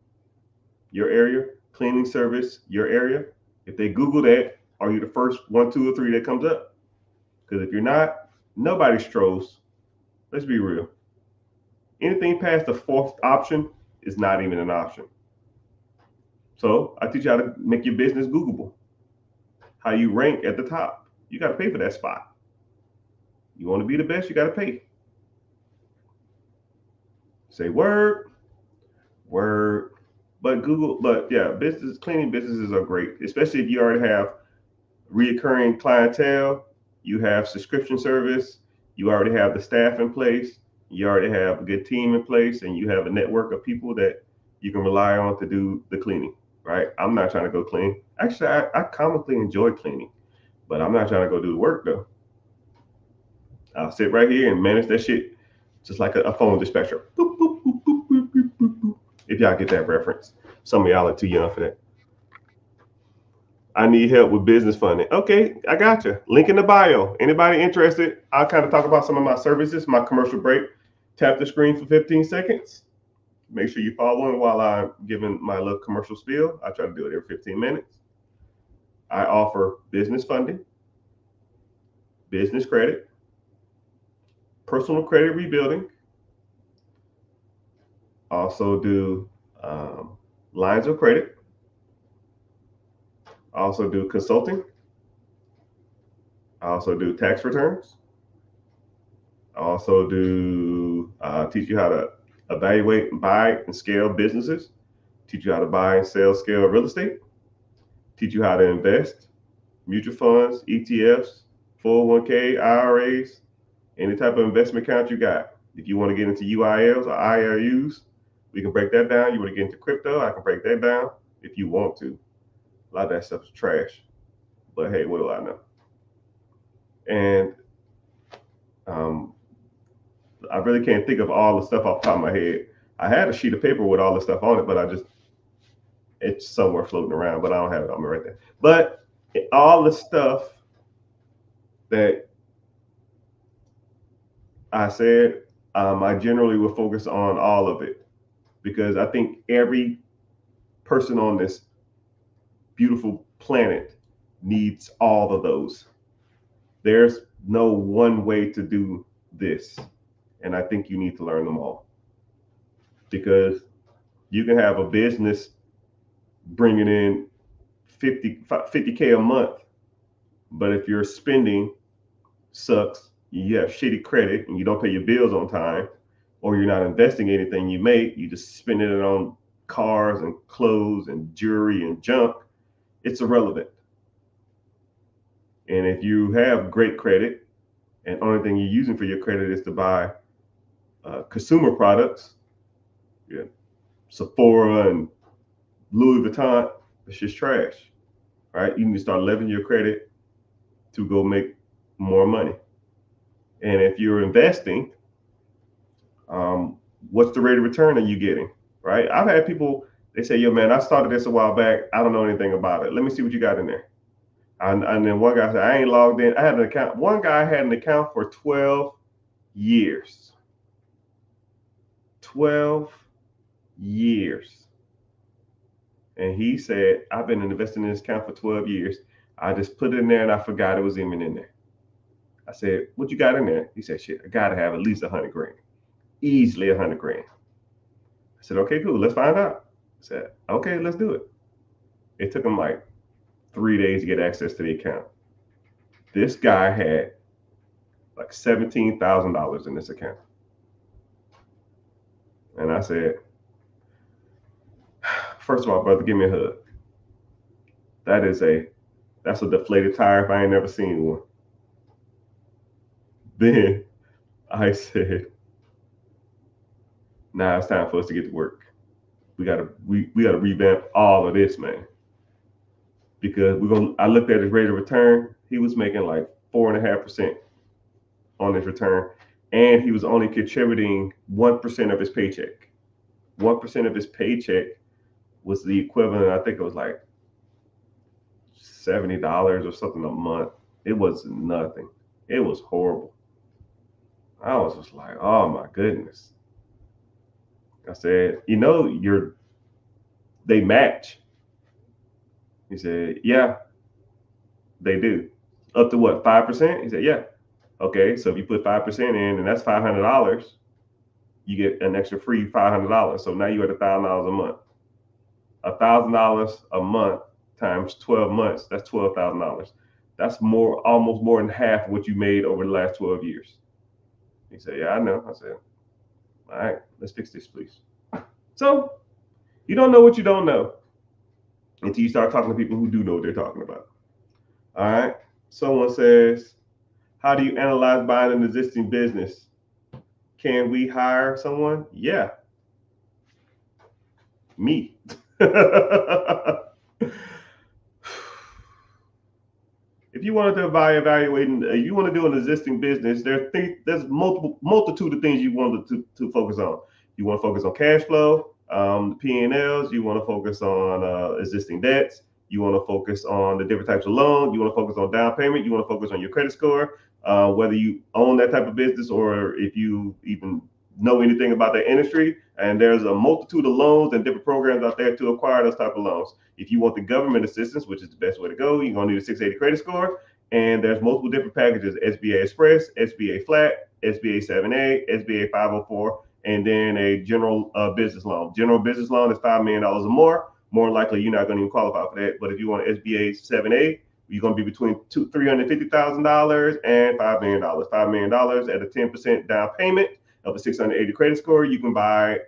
your area, cleaning service, your area? If they Google that, are you the first 1, 2, or 3 that comes up? Because if you're not, nobody strolls. Let's be real. Anything past the 4th option is not even an option. So I teach you how to make your business Googleable. How you rank at the top. You got to pay for that spot. You want to be the best, you got to pay. Say word. But cleaning businesses are great, especially if you already have reoccurring clientele, you have subscription service, you already have the staff in place, you already have a good team in place, and you have a network of people that you can rely on to do the cleaning, right? I'm not trying to go clean. Actually, I comically enjoy cleaning, but I'm not trying to go do the work though. I'll sit right here and manage that shit just like a phone dispatcher. Boop, boop, boop, boop, boop, boop, boop, boop. If y'all get that reference. Some of y'all are too young for that. I need help with business funding. Okay, I got you. Link in the bio. Anybody interested? I'll kind of talk about some of my services, my commercial break. Tap the screen for 15 seconds. Make sure you're following while I'm giving my little commercial spiel. I try to do it every 15 minutes. I offer business funding, business credit, personal credit rebuilding. Also do lines of credit. I also do consulting. I also do tax returns. I also do teach you how to evaluate, buy, and scale businesses. Teach you how to buy and sell, scale real estate. Teach you how to invest, mutual funds, ETFs, 401k, IRAs, any type of investment account you got. If you want to get into UILs or IRUs, we can break that down. You want to get into crypto, I can break that down if you want to. A lot of that stuff is trash. But hey, what do I know? And I really can't think of all the stuff off the top of my head. I had a sheet of paper with all the stuff on it, but it's somewhere floating around, but I don't have it on me right there. But all the stuff that I said, I generally will focus on all of it because I think every person on this beautiful planet needs all of those. There's no one way to do this. And I think you need to learn them all because you can have a business bringing in 50K a month, but if your spending sucks, you have shitty credit and you don't pay your bills on time, or you're not investing anything you make, you just spending it on cars and clothes and jewelry and junk, it's irrelevant. And if you have great credit and only thing you're using for your credit is to buy consumer products, yeah, Sephora and Louis Vuitton, it's just trash, right? You need to start leveraging your credit to go make more money. And if you're investing, what's the rate of return are you getting, right? I've had people, they say, yo, man, I started this a while back. I don't know anything about it. Let me see what you got in there. And then one guy said, I ain't logged in. I had an account. One guy had an account for 12 years. 12 years. And he said, I've been investing in this account for 12 years. I just put it in there and I forgot it was even in there. I said, what you got in there? He said, shit, I got to have at least 100 grand. Easily 100 grand. I said, okay, cool. Let's find out. I said, okay, let's do it. It took him like 3 days to get access to the account. This guy had like $17,000 in this account. And I said, first of all, brother, give me a hug. That's a deflated tire if I ain't never seen one. Then I said, now it's time for us to get to work. we gotta revamp all of this, man. Because I looked at his rate of return. He was making like 4.5% on his return, and he was only contributing 1% of his paycheck. 1% of his paycheck was the equivalent, I think it was like $70 or something a month. It was nothing. It was horrible. I was just like, oh my goodness. I said, they match. He said, yeah, they do. Up to what, 5%? He said, yeah. Okay, so if you put 5% in, and that's $500, you get an extra free $500. So now you're at $1,000 a month. $1,000 a month times 12 months, that's $12,000. That's almost more than half of what you made over the last 12 years. He said, yeah, I know. I said, all right, let's fix this, please. So you don't know what you don't know until you start talking to people who do know what they're talking about. All right. Someone says, how do you analyze buying an existing business? Can we hire someone? Yeah. Me. If you wanted to evaluate, you want to do an existing business, there's multitude of things you want to focus on. You want to focus on cash flow, the P&Ls. You want to focus on existing debts. You want to focus on the different types of loans. You want to focus on down payment. You want to focus on your credit score, whether you own that type of business or if you even know anything about that industry. And there's a multitude of loans and different programs out there to acquire those type of loans. If you want the government assistance, which is the best way to go, you're going to need a 680 credit score. And there's multiple different packages: SBA Express, SBA Flat, SBA 7A, SBA 504, and then a general business loan. General business loan is $5 million or more. More likely, you're not going to even qualify for that. But if you want SBA 7A, you're going to be between $350,000 and $5 million. $5 million at a 10% down payment of a 680 credit score, you can buy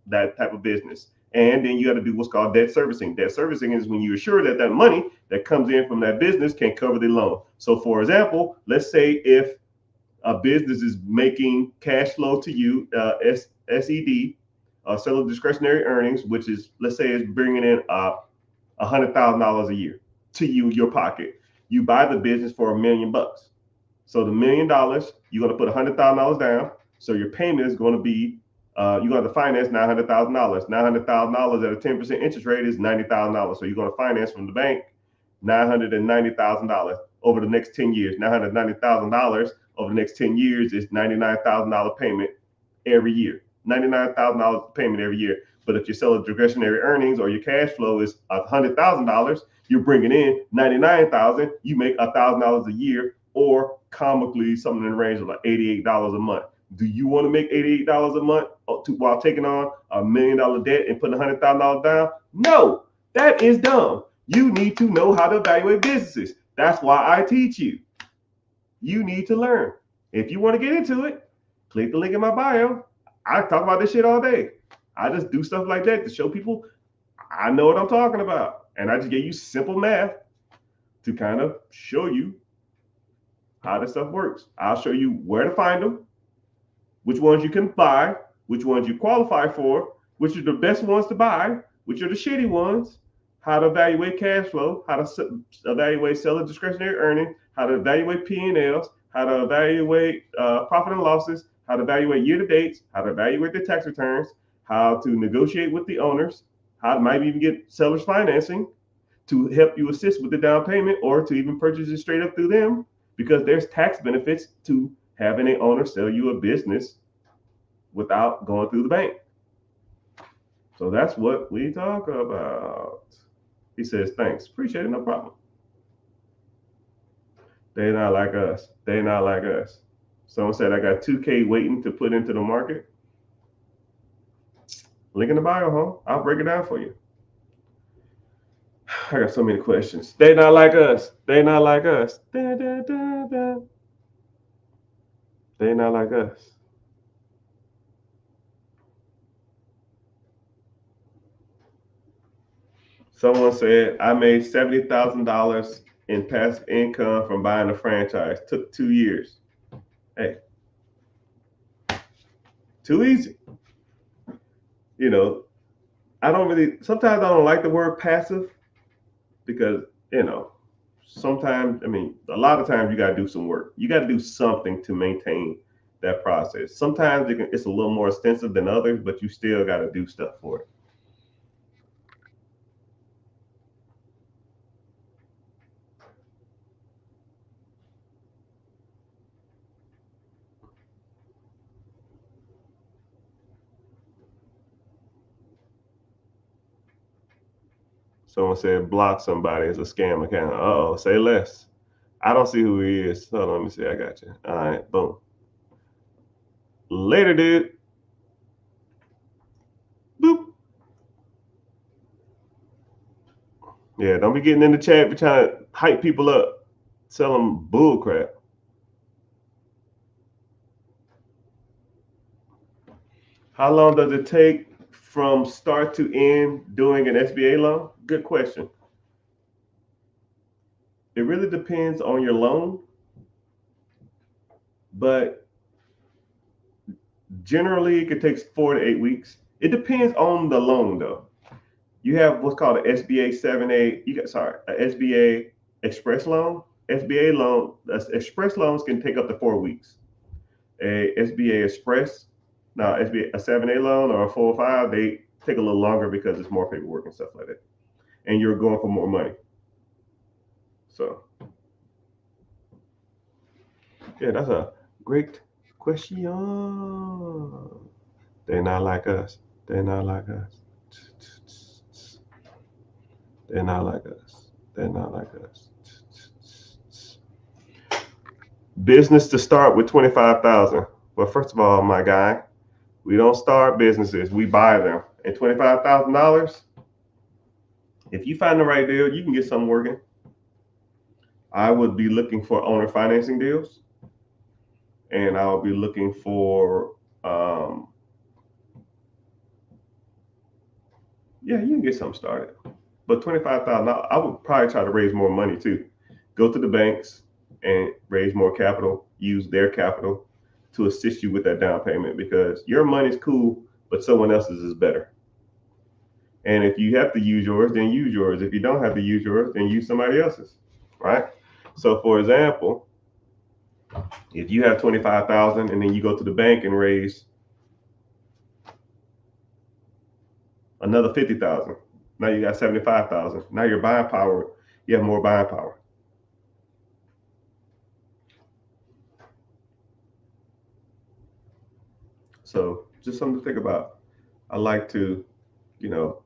that type of business. And then you got to do what's called debt servicing. Debt servicing is when you're sure that that money that comes in from that business can cover the loan. So for example, let's say if a business is making cash flow to you, SED, seller discretionary earnings, which is, let's say, is bringing in $100,000 a year to you, your pocket. You buy the business for $1 million. So the $1 million, you're going to put $100,000 down. So your payment is going to be, you're going to have to finance $900,000. $900,000 at a 10% interest rate is $90,000. So you're going to finance from the bank $990,000 over the next 10 years. $990,000 over the next 10 years is $99,000 payment every year. $99,000 payment every year. But if you sell a discretionary earnings or your cash flow is $100,000, you're bringing in $99,000. You make $1,000 a year, or comically something in the range of like $88 a month. Do you want to make $88 a month while taking on $1 million debt and putting $100,000 down? No, that is dumb. You need to know how to evaluate businesses. That's why I teach you. You need to learn. If you want to get into it, click the link in my bio. I talk about this shit all day. I just do stuff like that to show people I know what I'm talking about. And I just give you simple math to kind of show you how this stuff works. I'll show you where to find them, which ones you can buy, which ones you qualify for, which are the best ones to buy, which are the shitty ones, how to evaluate cash flow, how to evaluate seller discretionary earnings, how to evaluate P&Ls, how to evaluate profit and losses, how to evaluate year-to-dates, how to evaluate the tax returns, how to negotiate with the owners, how to maybe even get sellers financing to help you assist with the down payment or to even purchase it straight up through them, because there's tax benefits to having an owner sell you a business without going through the bank. So that's what we talk about. He says, thanks. Appreciate it. No problem. They're not like us. They're not like us. Someone said, I got 2K waiting to put into the market. Link in the bio, huh? I'll break it down for you. I got so many questions. They're not like us. They're not like us. They're not like us. Someone said, I made $70,000 in passive income from buying a franchise. Took 2 years. Hey, too easy. You know, Sometimes I don't like the word passive because, sometimes, a lot of times you got to do some work. You got to do something to maintain that process. Sometimes it's a little more extensive than others, but you still got to do stuff for it. Someone said block somebody as a scam account. Uh-oh, say less. I don't see who he is. Hold on, let me see. I got you. All right, boom. Later, dude. Boop. Yeah, don't be getting in the chat. Be trying to hype people up, tell them bull crap. How long does it take from start to end doing an SBA loan? Good question. It really depends on your loan, but generally it could take 4 to 8 weeks. It depends on the loan, though. You have what's called an SBA 7A. An SBA Express loan. SBA loan. Express loans can take up to 4 weeks. A SBA Express, now SBA a 7A loan or a 405, they take a little longer because it's more paperwork and stuff like that, and you're going for more money. So yeah, that's a great question. They're not like us. They're not like us. They're not like us. They're not like us. Business to start with 25,000. Well, first of all, my guy, we don't start businesses. We buy them. And $25,000, if you find the right deal, you can get something working. I would be looking for owner financing deals, and I'll be looking for, yeah, you can get something started. But 25,000, I would probably try to raise more money too. Go to the banks and raise more capital. Use their capital to assist you with that down payment, because your money's cool, but someone else's is better. And if you have to use yours, then use yours. If you don't have to use yours, then use somebody else's, right? So, for example, if you have 25,000 and then you go to the bank and raise another 50,000, now you got 75,000. Now your buying power, you have more buying power. So, just something to think about. I like to, you know,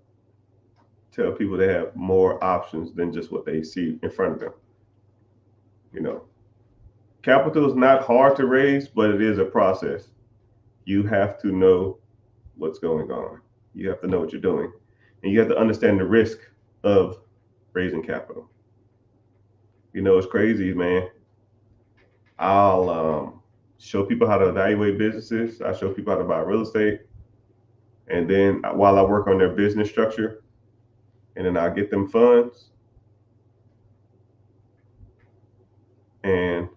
tell people they have more options than just what they see in front of them. You know, capital is not hard to raise, but it is a process. You have to know what's going on. You have to know what you're doing, and you have to understand the risk of raising capital. It's crazy, man. I'll show people how to evaluate businesses. I show people how to buy real estate, and then while I work on their business structure, and then I'll get them funds, and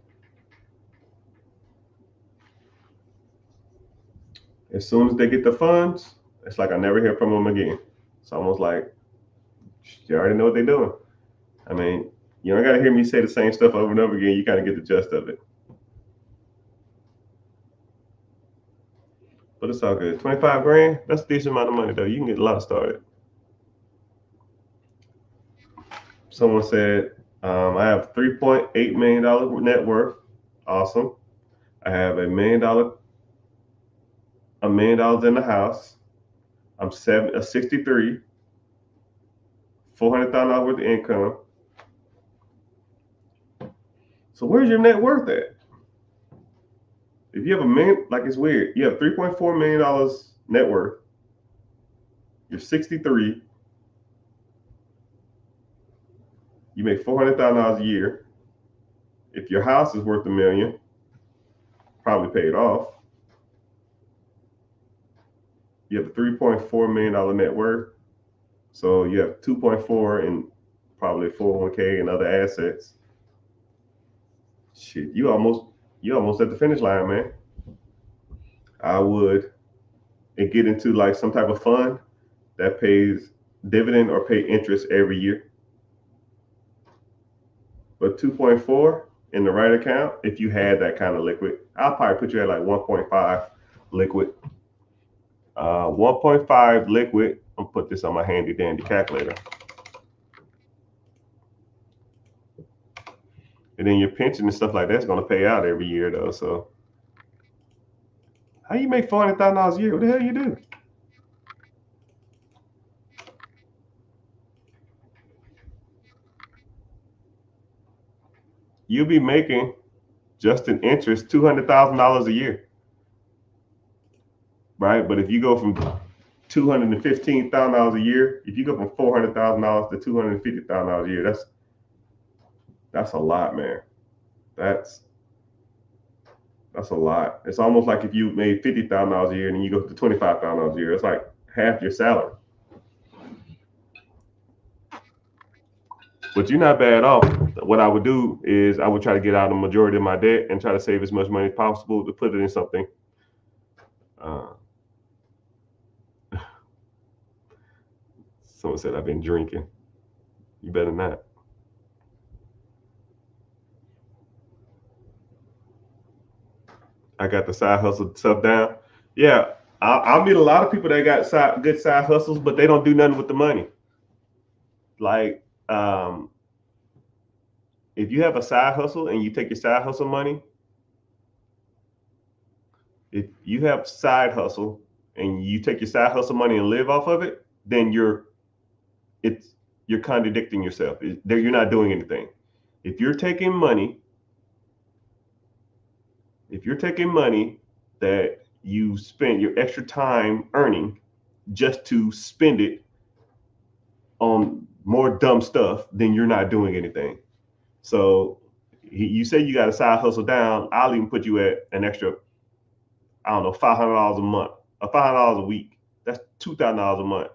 as soon as they get the funds, it's like I never hear from them again. It's almost like you already know what they're doing. I mean, you don't got to hear me say the same stuff over and over again. You kind of get the gist of it. But it's all good. 25 grand, that's a decent amount of money, though. You can get a lot started. Someone said, I have $3.8 million net worth. Awesome. I have $1 million in the house. I'm 63, $400,000 worth of income. So where's your net worth at? If you have it's weird. You have $3.4 million net worth. You're 63. You make $400,000 a year. If your house is worth $1 million, probably paid off, you have a $3.4 million net worth. So you have 2.4 in probably 401k and other assets. Shit, you almost at the finish line, man. I would get into like some type of fund that pays dividend or pay interest every year. But 2.4 in the right account, if you had that kind of liquid, I'll probably put you at like 1.5 liquid. 1.5 liquid. I'm gonna put this on my handy dandy calculator. And then your pension and stuff like that's gonna pay out every year though. So how you make $400,000 a year? What the hell you do? You'll be making just in interest $200,000 a year, right? But if you go from $215,000 a year, if you go from $400,000 to $250,000 a year, that's a lot, man. That's a lot. It's almost like if you made $50,000 a year and then you go to $25,000 a year, it's like half your salary. But you're not bad off. What I would do is I would try to get out the majority of my debt and try to save as much money as possible to put it in something. Someone said I've been drinking. You better not. I got the side hustle stuff down. Yeah, I'll meet a lot of people that got good side hustles, but they don't do nothing with the money. Like, if you have a side hustle and you take your side hustle money, if you have side hustle and you take your side hustle money and live off of it, then you're contradicting yourself. You're not doing anything. If you're taking money that you spend your extra time earning just to spend it on more dumb stuff, then you're not doing anything. So you say you got a side hustle down, I'll even put you at an extra, I don't know, $500 a month or $500 a week. That's $2,000 a month,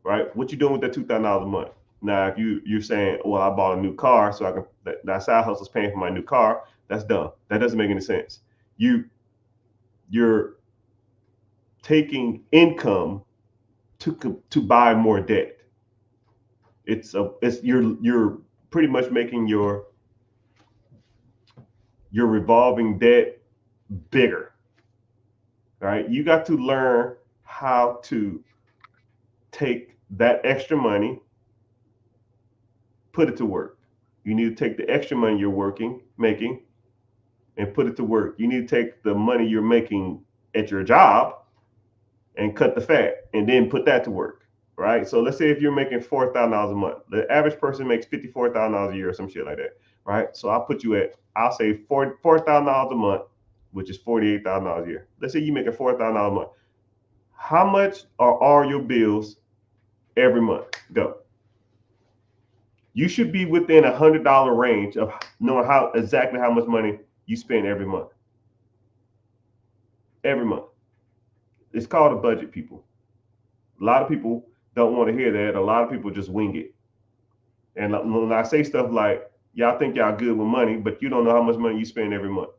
right? What you doing with that $2,000 a month? Now, if you're saying, well, I bought a new car, so I can that side hustle is paying for my new car, that's dumb. That doesn't make any sense. You're taking income to buy more debt. You're pretty much making your revolving debt bigger, right? You got to learn how to take that extra money, put it to work. You need to take the extra money you're making, and put it to work. You need to take the money you're making at your job and cut the fat, and then put that to work, right? So let's say if you're making $4,000 a month, the average person makes $54,000 a year or some shit like that, right? So I'll say $4,000 a month, which is $48,000 a year. Let's say you're making $4,000 a month. How much are all your bills every month? Go. You should be within $100 range of knowing exactly how much money you spend every month. Every month. It's called a budget, people. A lot of people don't want to hear that. A lot of people just wing it. And when I say stuff like, y'all think y'all good with money, but you don't know how much money you spend every month.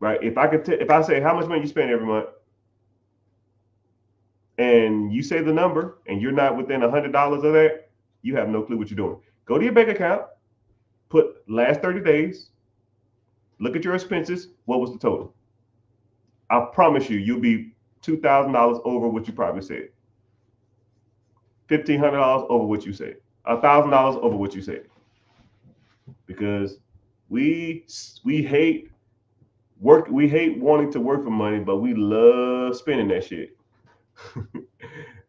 Right? If I say how much money you spend every month, and you say the number, and you're not within $100 of that, you have no clue what you're doing. Go to your bank account, put last 30 days, look at your expenses. What was the total? I promise you'll be $2,000 over what you probably said. $1,500 over what you said. $1,000 over what you said. Because we hate work. We hate wanting to work for money, but we love spending that shit.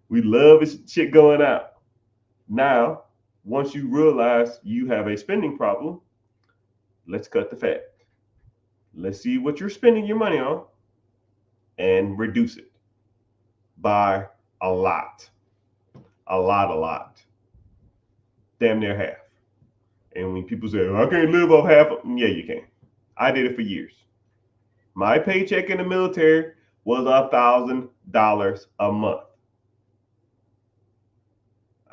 We love shit going out. Now, once you realize you have a spending problem, let's cut the fat. Let's see what you're spending your money on and reduce it by a lot. A lot. Damn near half. And when people say, I can't live off half, yeah, you can. I did it for years. My paycheck in the military was $1,000 a month.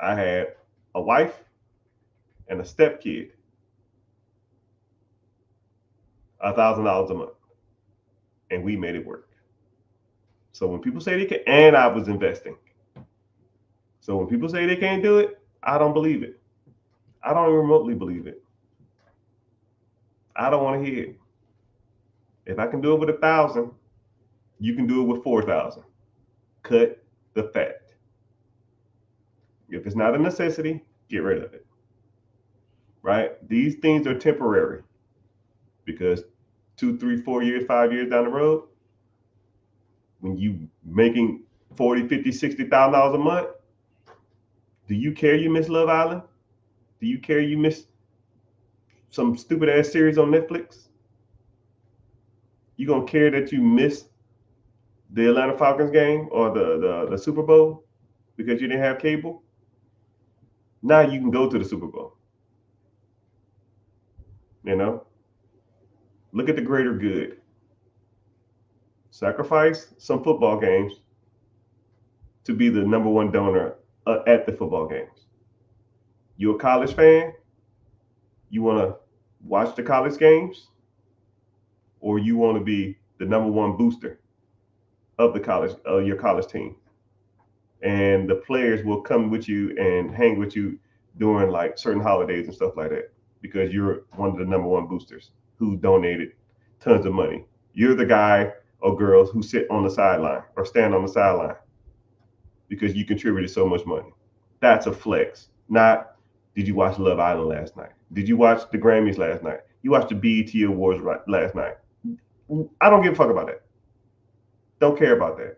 I had a wife and a stepkid. $1,000 a month. And we made it work. So when people say they can, and I was investing. So when people say they can't do it, I don't believe it. I don't even remotely believe it. I don't want to hear it. If I can do it with 1,000, you can do it with 4,000. Cut the fat. If it's not a necessity, get rid of it. Right? These things are temporary because 2, 3, 4 years, 5 years down the road, when you making $40,000, $50,000, $60,000 a month, do you care you miss Love Island? Do you care you miss some stupid ass series on Netflix? You gonna care that you missed the Atlanta Falcons game or the Super Bowl because you didn't have cable? Now you can go to the Super Bowl. You know? Look at the greater good. Sacrifice some football games to be the number one donor at the football games. You a college fan? You want to watch the college games? Or you want to be the number one booster of the college, your college team? And the players will come with you and hang with you during like certain holidays and stuff like that because you're one of the number one boosters who donated tons of money. You're the guy or girls who sit on the sideline or stand on the sideline because you contributed so much money. That's a flex. Not, did you watch Love Island last night? Did you watch the Grammys last night? You watched the BET Awards last night? I don't give a fuck about that. Don't care about that.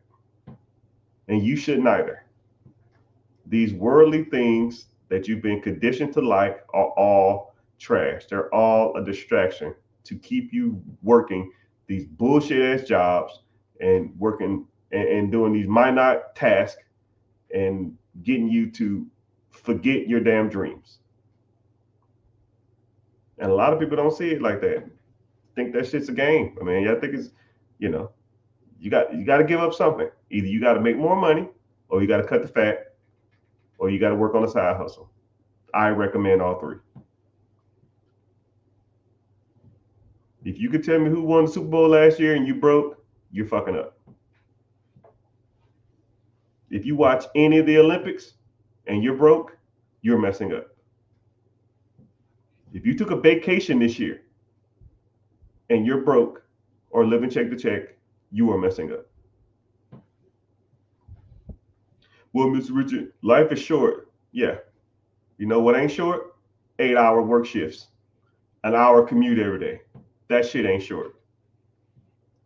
And you shouldn't either. These worldly things that you've been conditioned to like are all trash. They're all a distraction to keep you working these bullshit ass jobs and working and doing these minor tasks and getting you to forget your damn dreams. And a lot of people don't see it like that. Think that shit's a game. I mean, I think it's, you got to give up something. Either you got to make more money, or you got to cut the fat, or you got to work on a side hustle. I recommend all three. If you could tell me who won the Super Bowl last year and you broke, you're fucking up. If you watch any of the Olympics and you're broke, you're messing up. If you took a vacation this year and you're broke or living check to check, you are messing up. Well, Mr. Richard, life is short. Yeah. You know what ain't short? 8-hour work shifts, an hour commute every day. That shit ain't short.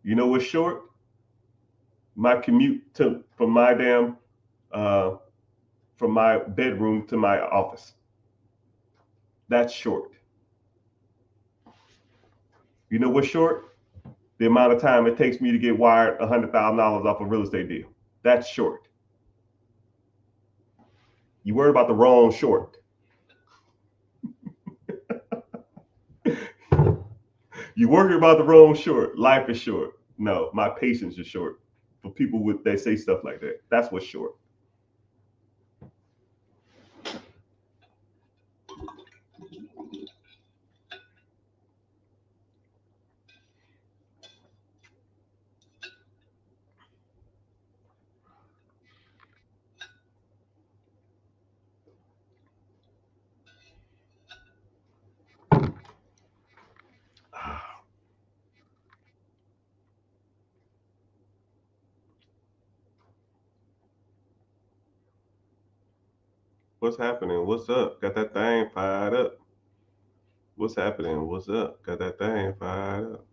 You know what's short? My commute from my bedroom to my office. That's short. You know what's short? The amount of time it takes me to get wired $100,000 off a real estate deal. That's short. You worry about the wrong short. You worry about the wrong short. Life is short. No, my patience is short. For people that say stuff like that, that's what's short. What's happening? What's up? Got that thing fired up. What's happening? What's up? Got that thing fired up.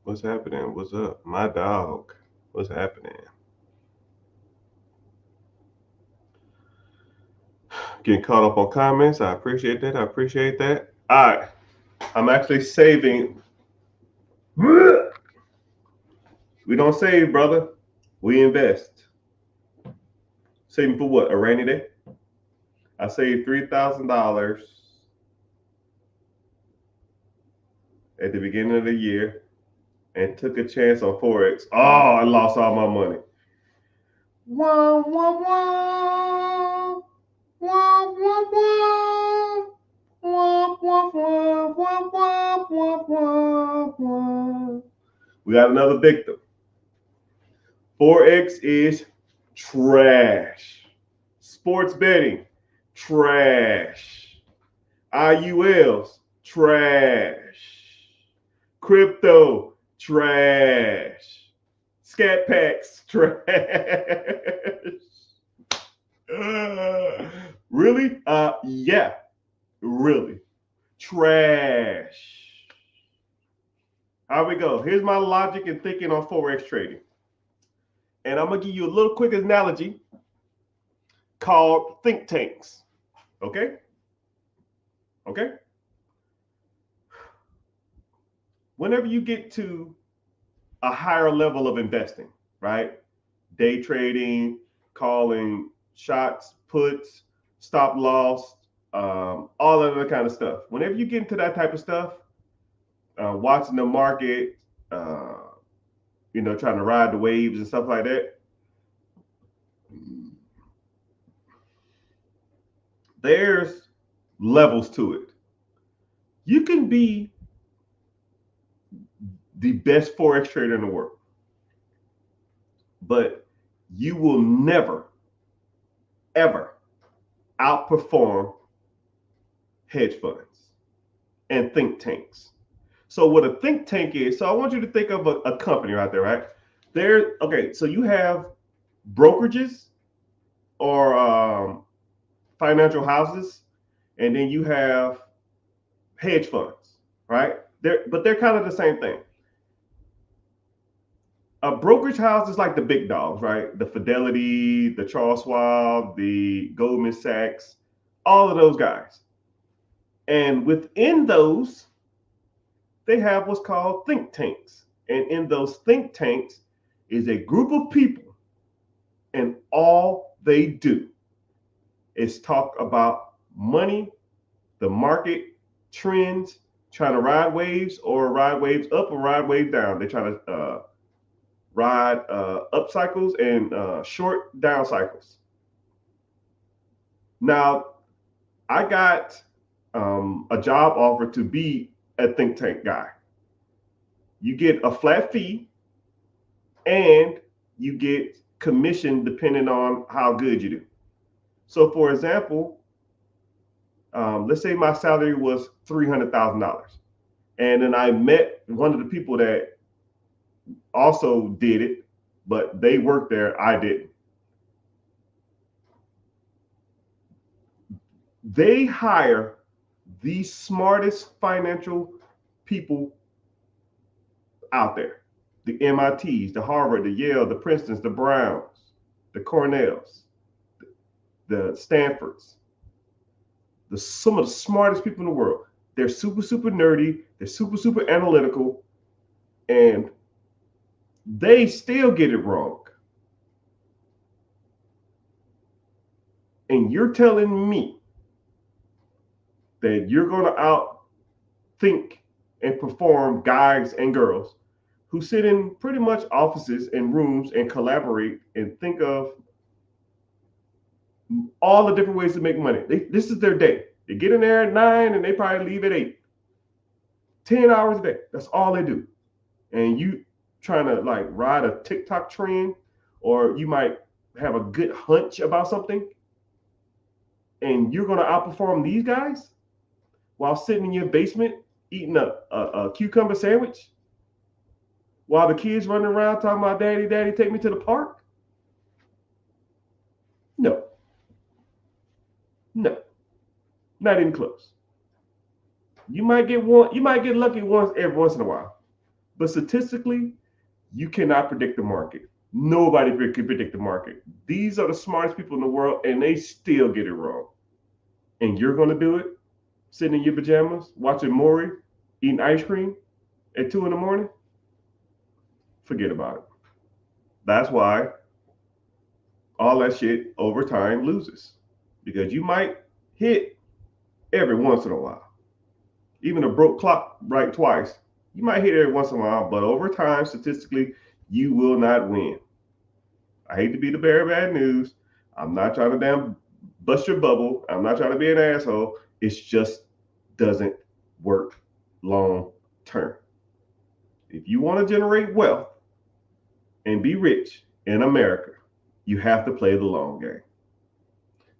What's happening? What's up? My dog. What's happening? Getting caught up on comments. I appreciate that. I appreciate that. All right. I'm actually saving. We don't save, brother. We invest. Saving for what? A rainy day? I saved $3,000 at the beginning of the year and took a chance on Forex. Oh, I lost all my money. Wah, wah, wah. Wah, wah, wah. Wah, wah, wah, wah, wah, wah, wah, wah. We got another victim. Forex is trash. Sports betting, trash. IULs, trash. Crypto, trash. Scat packs, trash. Really? Yeah, really. Trash. How we go? Here's my logic and thinking on Forex trading. And I'm going to give you a little quick analogy called think tanks. Okay? Okay? Whenever you get to a higher level of investing, right? Day trading, calling shots, puts, stop loss, all of that kind of stuff. Whenever you get into that type of stuff, watching the market, trying to ride the waves and stuff like that, there's levels to it. You can be the best Forex trader in the world, but you will never, ever outperform hedge funds and think tanks. So what a think tank is, so I want you to think of a company right there, right? So you have brokerages or financial houses, and then you have hedge funds, right? They're kind of the same thing. A brokerage house is like the big dogs, right? The Fidelity, the Charles Schwab, the Goldman Sachs, all of those guys. And within those, they have what's called think tanks. And in those think tanks is a group of people, and all they do is talk about money, the market, trends, trying to ride waves or ride waves up or ride waves down. They try to ride up cycles and short down cycles. Now, I got a job offer to be a think tank guy. You get a flat fee and you get commission depending on how good you do. So, for example, let's say my salary was $300,000, and then I met one of the people that also did it, but they worked there, I didn't. They hire the smartest financial people out there. The MITs, the Harvard, the Yale, the Princetons, the Browns, the Cornells, the Stanfords, some of the smartest people in the world. They're super, super nerdy. They're super, super analytical. And they still get it wrong. And you're telling me that you're going to outthink and perform guys and girls who sit in pretty much offices and rooms and collaborate and think of all the different ways to make money. This is their day. They get in there at 9 and they probably leave at 8. 10 hours a day. That's all they do. And you trying to like ride a TikTok trend, or you might have a good hunch about something, and you're going to outperform these guys while sitting in your basement eating a cucumber sandwich while the kids running around talking about daddy, daddy, take me to the park? No, not even close. You might get lucky every once in a while, but statistically, you cannot predict the market. Nobody can predict the market. These are the smartest people in the world, and they still get it wrong. And you're going to do it sitting in your pajamas, watching Maury, eating ice cream at 2 a.m? Forget about it. That's why all that shit over time loses. Because you might hit every once in a while. Even a broke clock right twice. You might hit every once in a while, but over time, statistically, you will not win. I hate to be the bearer of bad news. I'm not trying to damn bust your bubble. I'm not trying to be an asshole. It just doesn't work long term. If you want to generate wealth and be rich in America, you have to play the long game.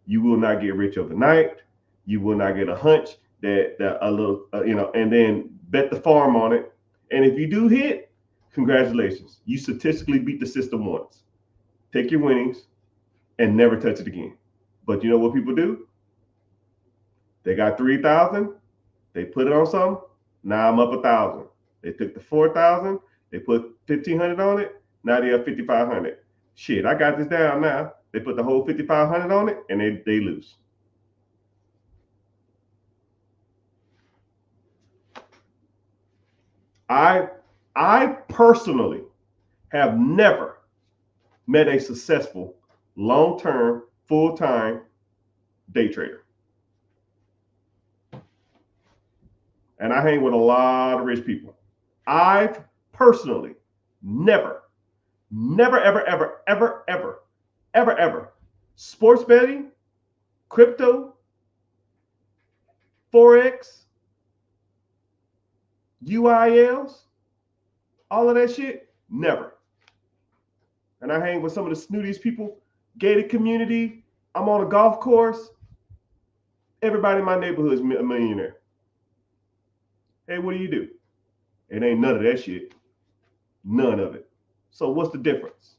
You will not get rich overnight. You will not get a hunch that a little, and then bet the farm on it. And if you do hit, congratulations. You statistically beat the system once. Take your winnings and never touch it again. But you know what people do? They got 3,000. They put it on something. Now I'm up 1,000. They took the 4,000. They put 1,500 on it. Now they have 5,500. Shit, I got this down now. They put the whole 5,500 on it and they lose. I personally have never met a successful long-term, full-time day trader. And I hang with a lot of rich people. I've personally never, ever, sports betting, crypto, Forex, UILs, all of that shit, never. And I hang with some of the snootiest people, gated community. I'm on a golf course. Everybody in my neighborhood is a millionaire. Hey, what do you do? It ain't none of that shit. None of it. So what's the difference?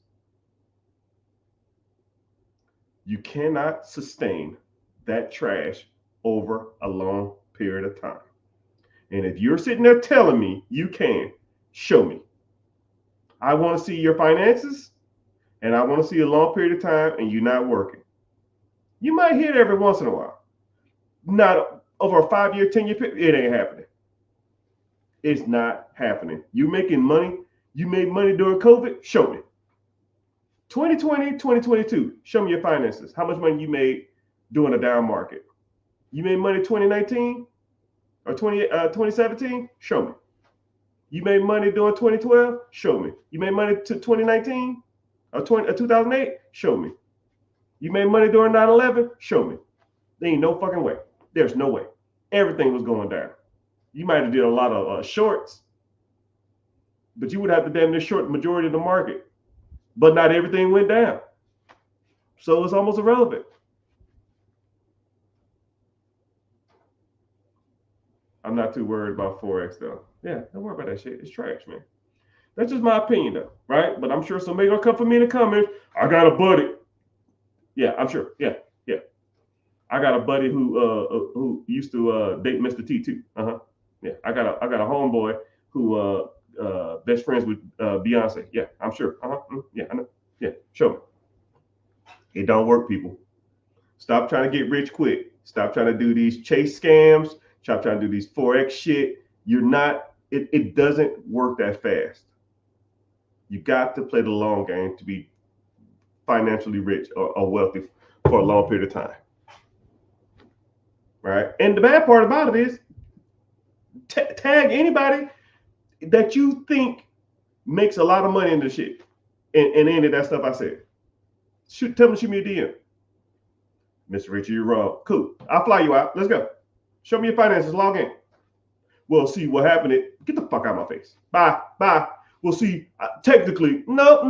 You cannot sustain that trash over a long period of time. And if you're sitting there telling me you can, show me. I want to see your finances, and I want to see a long period of time, and you're not working. You might hit every once in a while. Not over a 5-year, 10-year period. It ain't happening. It's not happening. You making money. You made money during COVID. Show me. 2020, 2022. Show me your finances. How much money you made during a down market? You made money 2019 or 2017? Show me. You made money during 2012? Show me. You made money to 2019 or 2008? Show me. You made money during 9/11? Show me. There ain't no fucking way. There's no way. Everything was going down. You might have did a lot of shorts, but you would have to damn near short the majority of the market. But not everything went down. So it's almost irrelevant. I'm not too worried about Forex though. Yeah, don't worry about that shit. It's trash, man. That's just my opinion though, right? But I'm sure somebody gonna come for me in the comments. I got a buddy. Yeah, I'm sure. Yeah. I got a buddy who used to date Mr. T too. Yeah, I got a homeboy who best friends with Beyonce. Yeah, I'm sure. Yeah, I know. Yeah, show me. It don't work, people. Stop trying to get rich quick. Stop trying to do these chase scams. Stop trying to do these Forex shit. You're not. It doesn't work that fast. You got to play the long game to be financially rich or wealthy for a long period of time. Right? And the bad part about it is tag anybody that you think makes a lot of money in this shit and any of that stuff I said. Tell them to shoot me a DM. Mr. Richard, you're wrong. Cool. I'll fly you out. Let's go. Show me your finances. Log in. We'll see what happened. Get the fuck out of my face. Bye. We'll see. Technically, no.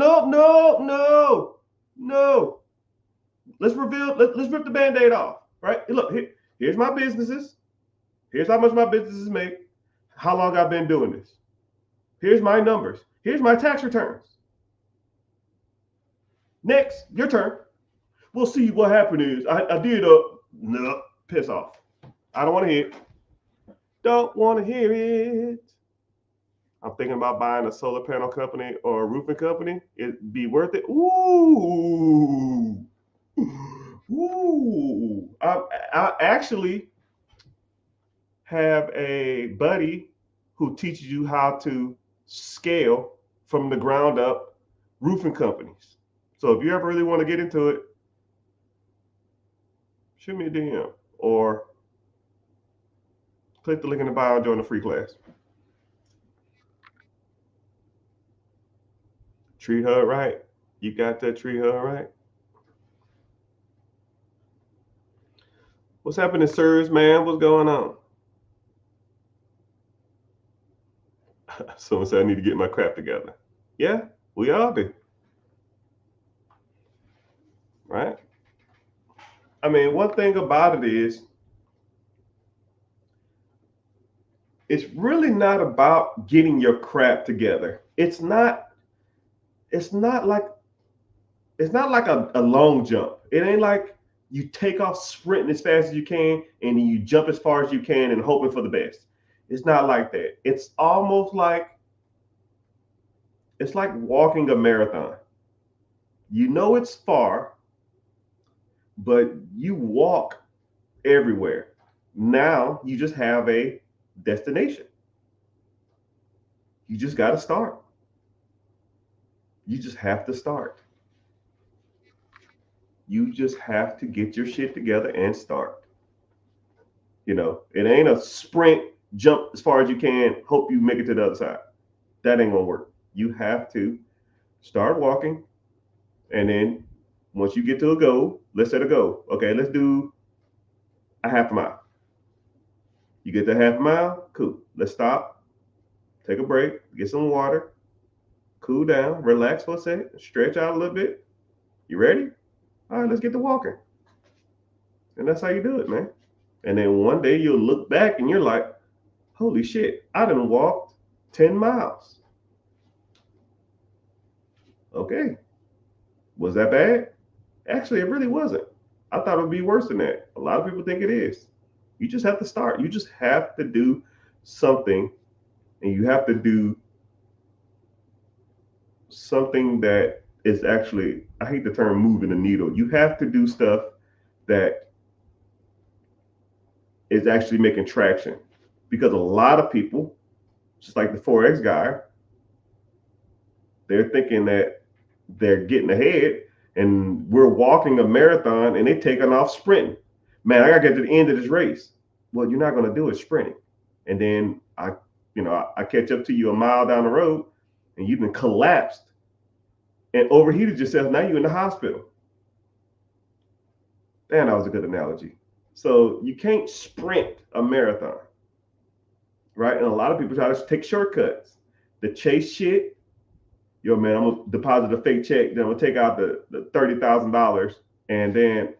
Let's rip the Band-Aid off. Right? Look, here's my businesses. Here's how much my businesses make. How long I've been doing this. Here's my numbers. Here's my tax returns. Next, your turn. We'll see what happened is I did no, piss off. I don't want to hear it. Don't want to hear it. I'm thinking about buying a solar panel company or a roofing company. It'd be worth it. Ooh. I actually have a buddy who teaches you how to scale from the ground up roofing companies. So if you ever really want to get into it, shoot me a DM or click the link in the bio and join the free class. Treat her right. You got that, treat her right. What's happening, sirs, man? What's going on? Someone said I need to get my crap together. Yeah, we all do. Right? I mean, one thing about it is it's really not about getting your crap together. It's not like it's not like a long jump. It ain't like you take off sprinting as fast as you can and you jump as far as you can and hoping for the best. It's not like that. It's almost like it's like walking a marathon. You know it's far, but you walk everywhere. Now you just have a destination. You just got to start. You just have to start. You just have to get your shit together and start. It ain't a sprint, jump as far as you can, hope you make it to the other side. That ain't gonna work. You have to start walking, and then once you get to a goal, let's set a goal. Okay, let's do a half a mile. You get that half a mile, cool. Let's stop, take a break, get some water, cool down, relax for a second, stretch out a little bit. You ready? All right, let's get to walking. And that's how you do it, man. And then one day you'll look back and you're like, holy shit, I done walked 10 miles. Okay. Was that bad? Actually, it really wasn't. I thought it would be worse than that. A lot of people think it is. You just have to start. You just have to do something, and you have to do something that is actually, I hate the term moving the needle. You have to do stuff that is actually making traction, because a lot of people, just like the Forex guy, they're thinking that they're getting ahead, and we're walking a marathon and they taking off sprinting. Man, I gotta get to the end of this race. Well, you're not gonna do it sprinting. And then I catch up to you a mile down the road and you've been collapsed and overheated yourself. Now you're in the hospital. Man, that was a good analogy. So you can't sprint a marathon, right? And a lot of people try to take shortcuts. The chase shit, yo, man, I'm gonna deposit a fake check, then I'm gonna take out the $30,000, and then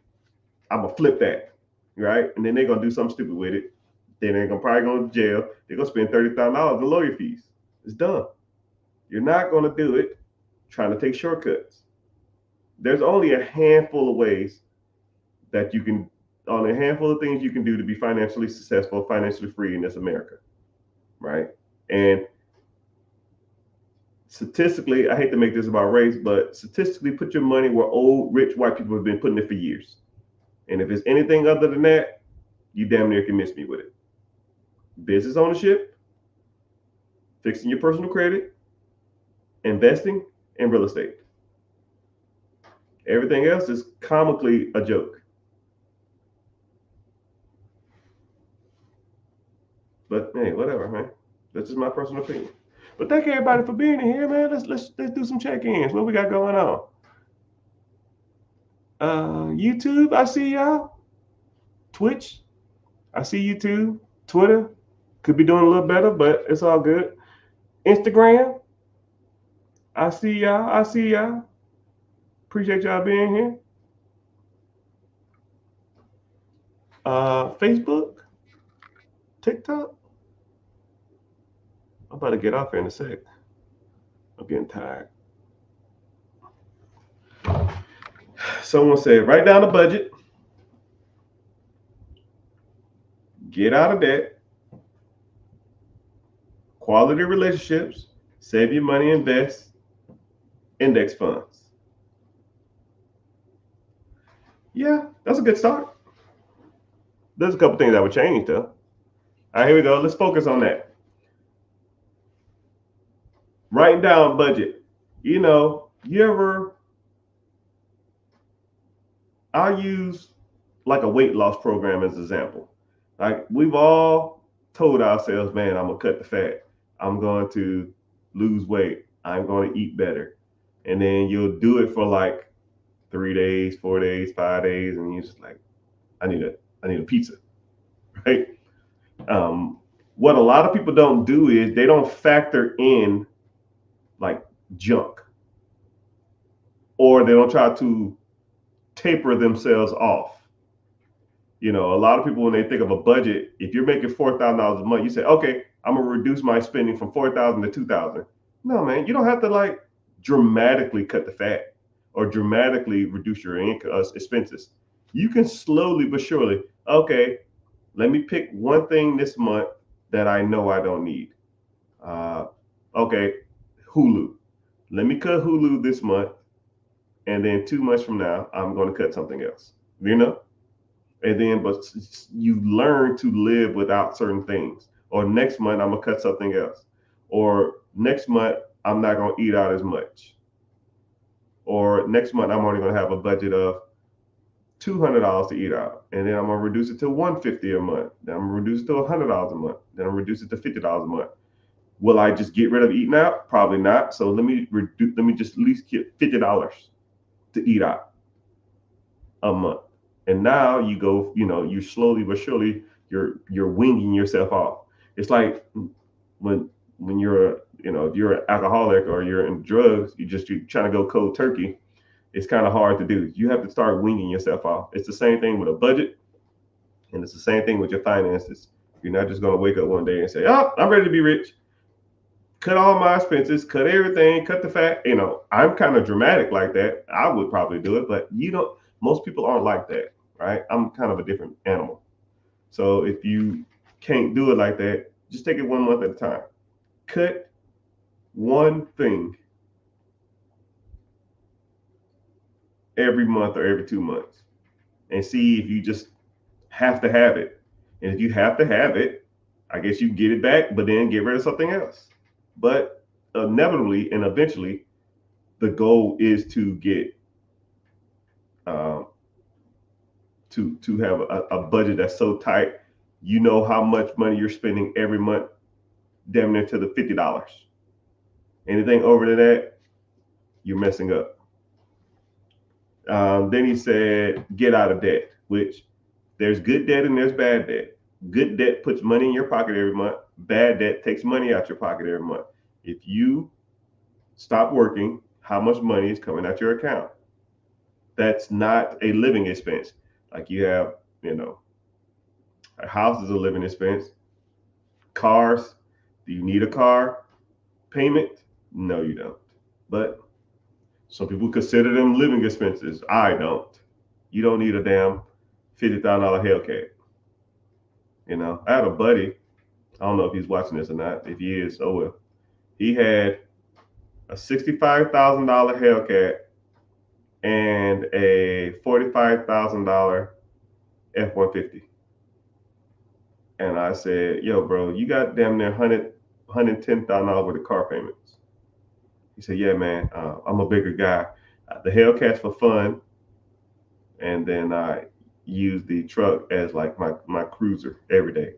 I'm gonna flip that, right? And then they're gonna do something stupid with it. Then they're gonna probably go to jail. They're gonna spend $30,000 in lawyer fees. It's done. You're not gonna do it trying to take shortcuts. There's only a handful of ways that you can, on a handful of things you can do to be financially successful, financially free in this America, right? And statistically, I hate to make this about race, but statistically, put your money where old, rich white people have been putting it for years. And if it's anything other than that, you damn near can miss me with it. Business ownership, fixing your personal credit, investing, and real estate. Everything else is comically a joke. But hey, whatever, man. That's just my personal opinion. But thank everybody for being here, man. Let's do some check-ins. What we got going on? YouTube, I see y'all. Twitch, I see you too. Twitter, could be doing a little better, but it's all good. Instagram, I see y'all. I see y'all. Appreciate y'all being here. Facebook, TikTok. I'm about to get off here in a sec. I'm getting tired. Someone said, write down a budget, get out of debt, quality relationships, save your money, invest, index funds. Yeah, that's a good start. There's a couple things I would change though. All right, here we go. Let's focus on that. Writing down budget. I'll use like a weight loss program as an example. Like we've all told ourselves, man, I'm gonna cut the fat. I'm going to lose weight. I'm going to eat better. And then you'll do it for like 3 days, 4 days, 5 days, and you're just like, I need a pizza, right? What a lot of people don't do is they don't factor in like junk, or they don't try to taper themselves off. You know, a lot of people, when they think of a budget, if you're making $4,000 a month, you say, okay, I'm gonna reduce my spending from 4,000 to 2,000. No, man, you don't have to like dramatically cut the fat or dramatically reduce your expenses. You can slowly but surely, okay, let me pick one thing this month that I know I don't need. Uh, okay, Hulu. Let me cut Hulu this month, and then 2 months from now, I'm going to cut something else. You know, and then but you learn to live without certain things. Or next month, I'm gonna cut something else. Or next month, I'm not gonna eat out as much. Or next month, I'm only gonna have a budget of $200 to eat out, and then I'm gonna reduce it to $150 a month. Then I'm gonna reduce it to $100 a month. Then I'm gonna reduce it to $50 a month. Will I just get rid of eating out? Probably not. So let me reduce. Let me just at least get $50 to eat out a month. And now you go, you know, you slowly but surely you're winging yourself off. It's like when you're, you know, if you're an alcoholic or you're in drugs, you're trying to go cold turkey. It's kind of hard to do. You have to start winging yourself off. It's the same thing with a budget, and it's the same thing with your finances. You're not just going to wake up one day and say, "Oh, I'm ready to be rich." Cut all my expenses, cut everything, cut the fat. You know, I'm kind of dramatic like that. I would probably do it, but you don't. Most people aren't like that, right? I'm kind of a different animal. So if you can't do it like that, just take it 1 month at a time. Cut one thing every month or every 2 months and see if you just have to have it. And if you have to have it, I guess you get it back, but then get rid of something else. But inevitably and eventually, the goal is to get um, to have a budget that's so tight, you know how much money you're spending every month, damn near to the $50. Anything over to that, you're messing up. Then he said, get out of debt, which there's good debt and there's bad debt. Good debt puts money in your pocket every month. Bad debt takes money out your pocket every month. If you stop working, how much money is coming out your account? That's not a living expense. Like you have, you know, a house is a living expense. Cars, do you need a car payment? No, you don't. But some people consider them living expenses. I don't. You don't need a damn $50,000 Hellcat. You know, I had a buddy. I don't know if he's watching this or not. If he is, oh well. He had a $65,000 Hellcat and a $45,000 F-150. And I said, yo, bro, you got damn near $110,000 worth of car payments. He said, yeah, man, I'm a bigger guy. The Hellcat's for fun. And then I use the truck as like my cruiser every day.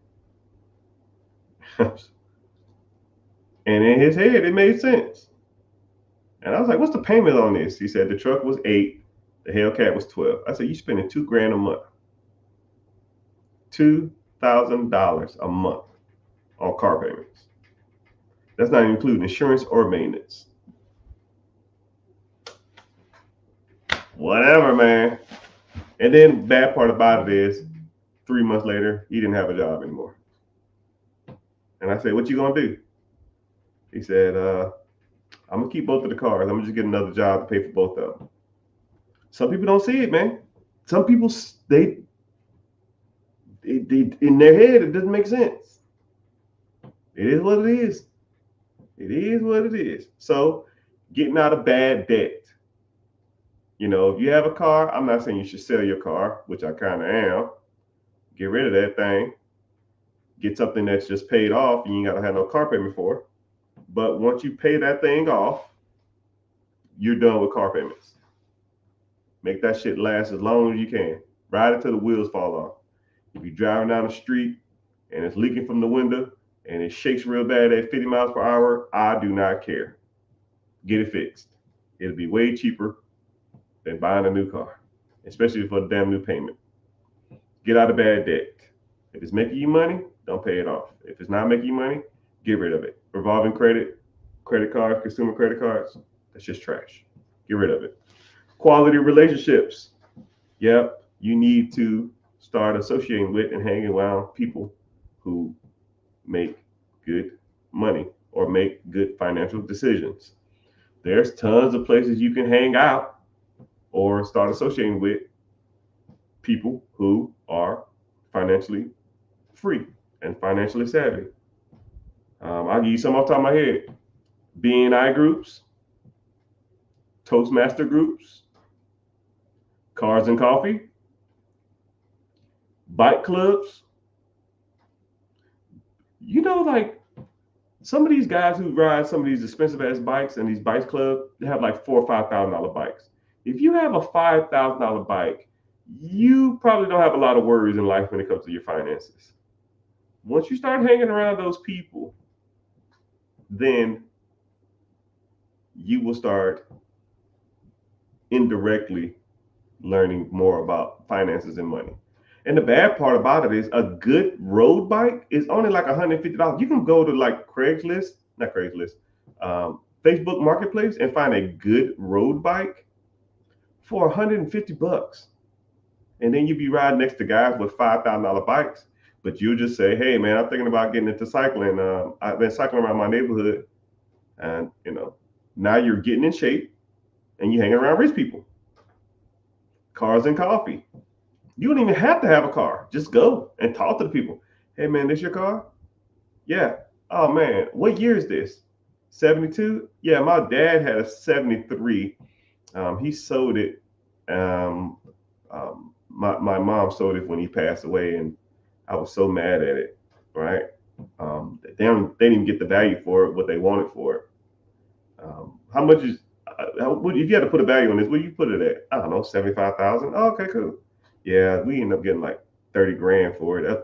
And in his head, it made sense. And I was like, what's the payment on this? He said the truck was 8, the Hellcat was 12. I said, you spending $2,000 a month. $2,000 a month on car payments. That's not including insurance or maintenance. Whatever, man. And then bad part about it is 3 months later, he didn't have a job anymore. And I said, what you gonna do? He said, I'm gonna keep both of the cars. I'm gonna just get another job to pay for both of them. Some people don't see it, man. Some people they in their head it doesn't make sense. It is what it is. It is what it is. So getting out of bad debt. You know, if you have a car, I'm not saying you should sell your car, which I kind of am. Get rid of that thing. Get something that's just paid off and you ain't gotta have no car payment for. But once you pay that thing off, you're done with car payments. Make that shit last as long as you can. Ride it till the wheels fall off. If you're driving down the street and it's leaking from the window and it shakes real bad at 50 miles per hour, I do not care. Get it fixed. It'll be way cheaper than buying a new car, especially for the damn new payment. Get out of bad debt. If it's making you money, don't pay it off. If it's not making you money, get rid of it. Revolving credit, credit cards, consumer credit cards, that's just trash. Get rid of it. Quality relationships. Yep, you need to start associating with and hanging around people who make good money or make good financial decisions. There's tons of places you can hang out or start associating with people who are financially free and financially savvy. I'll give you some off the top of my head. BNI groups, Toastmaster groups, Cars and Coffee, bike clubs. You know, like some of these guys who ride some of these expensive ass bikes and these bikes club, they have like $4,000 or $5,000 bikes. If you have a $5,000 bike, you probably don't have a lot of worries in life when it comes to your finances. Once you start hanging around those people, then you will start indirectly learning more about finances and money. And the bad part about it is a good road bike is only like $150. You can go to like Craigslist, not Craigslist, Facebook Marketplace and find a good road bike for $150. And then you'd be riding next to guys with $5,000 bikes. But you'll just say, hey, man, I'm thinking about getting into cycling. I've been cycling around my neighborhood. And, now you're getting in shape and you're hanging around rich people. Cars and Coffee. You don't even have to have a car. Just go and talk to the people. Hey, man, this your car? Yeah. Oh, man, what year is this? 72? Yeah, my dad had a 73. He sold it. My mom sold it when he passed away, and I was so mad at it, right? They didn't even get the value for it, what they wanted for it. How much is, if you had to put a value on this, what do you put it at? I don't know, 75,000. Oh, okay, cool. Yeah, we ended up getting like 30 grand for it.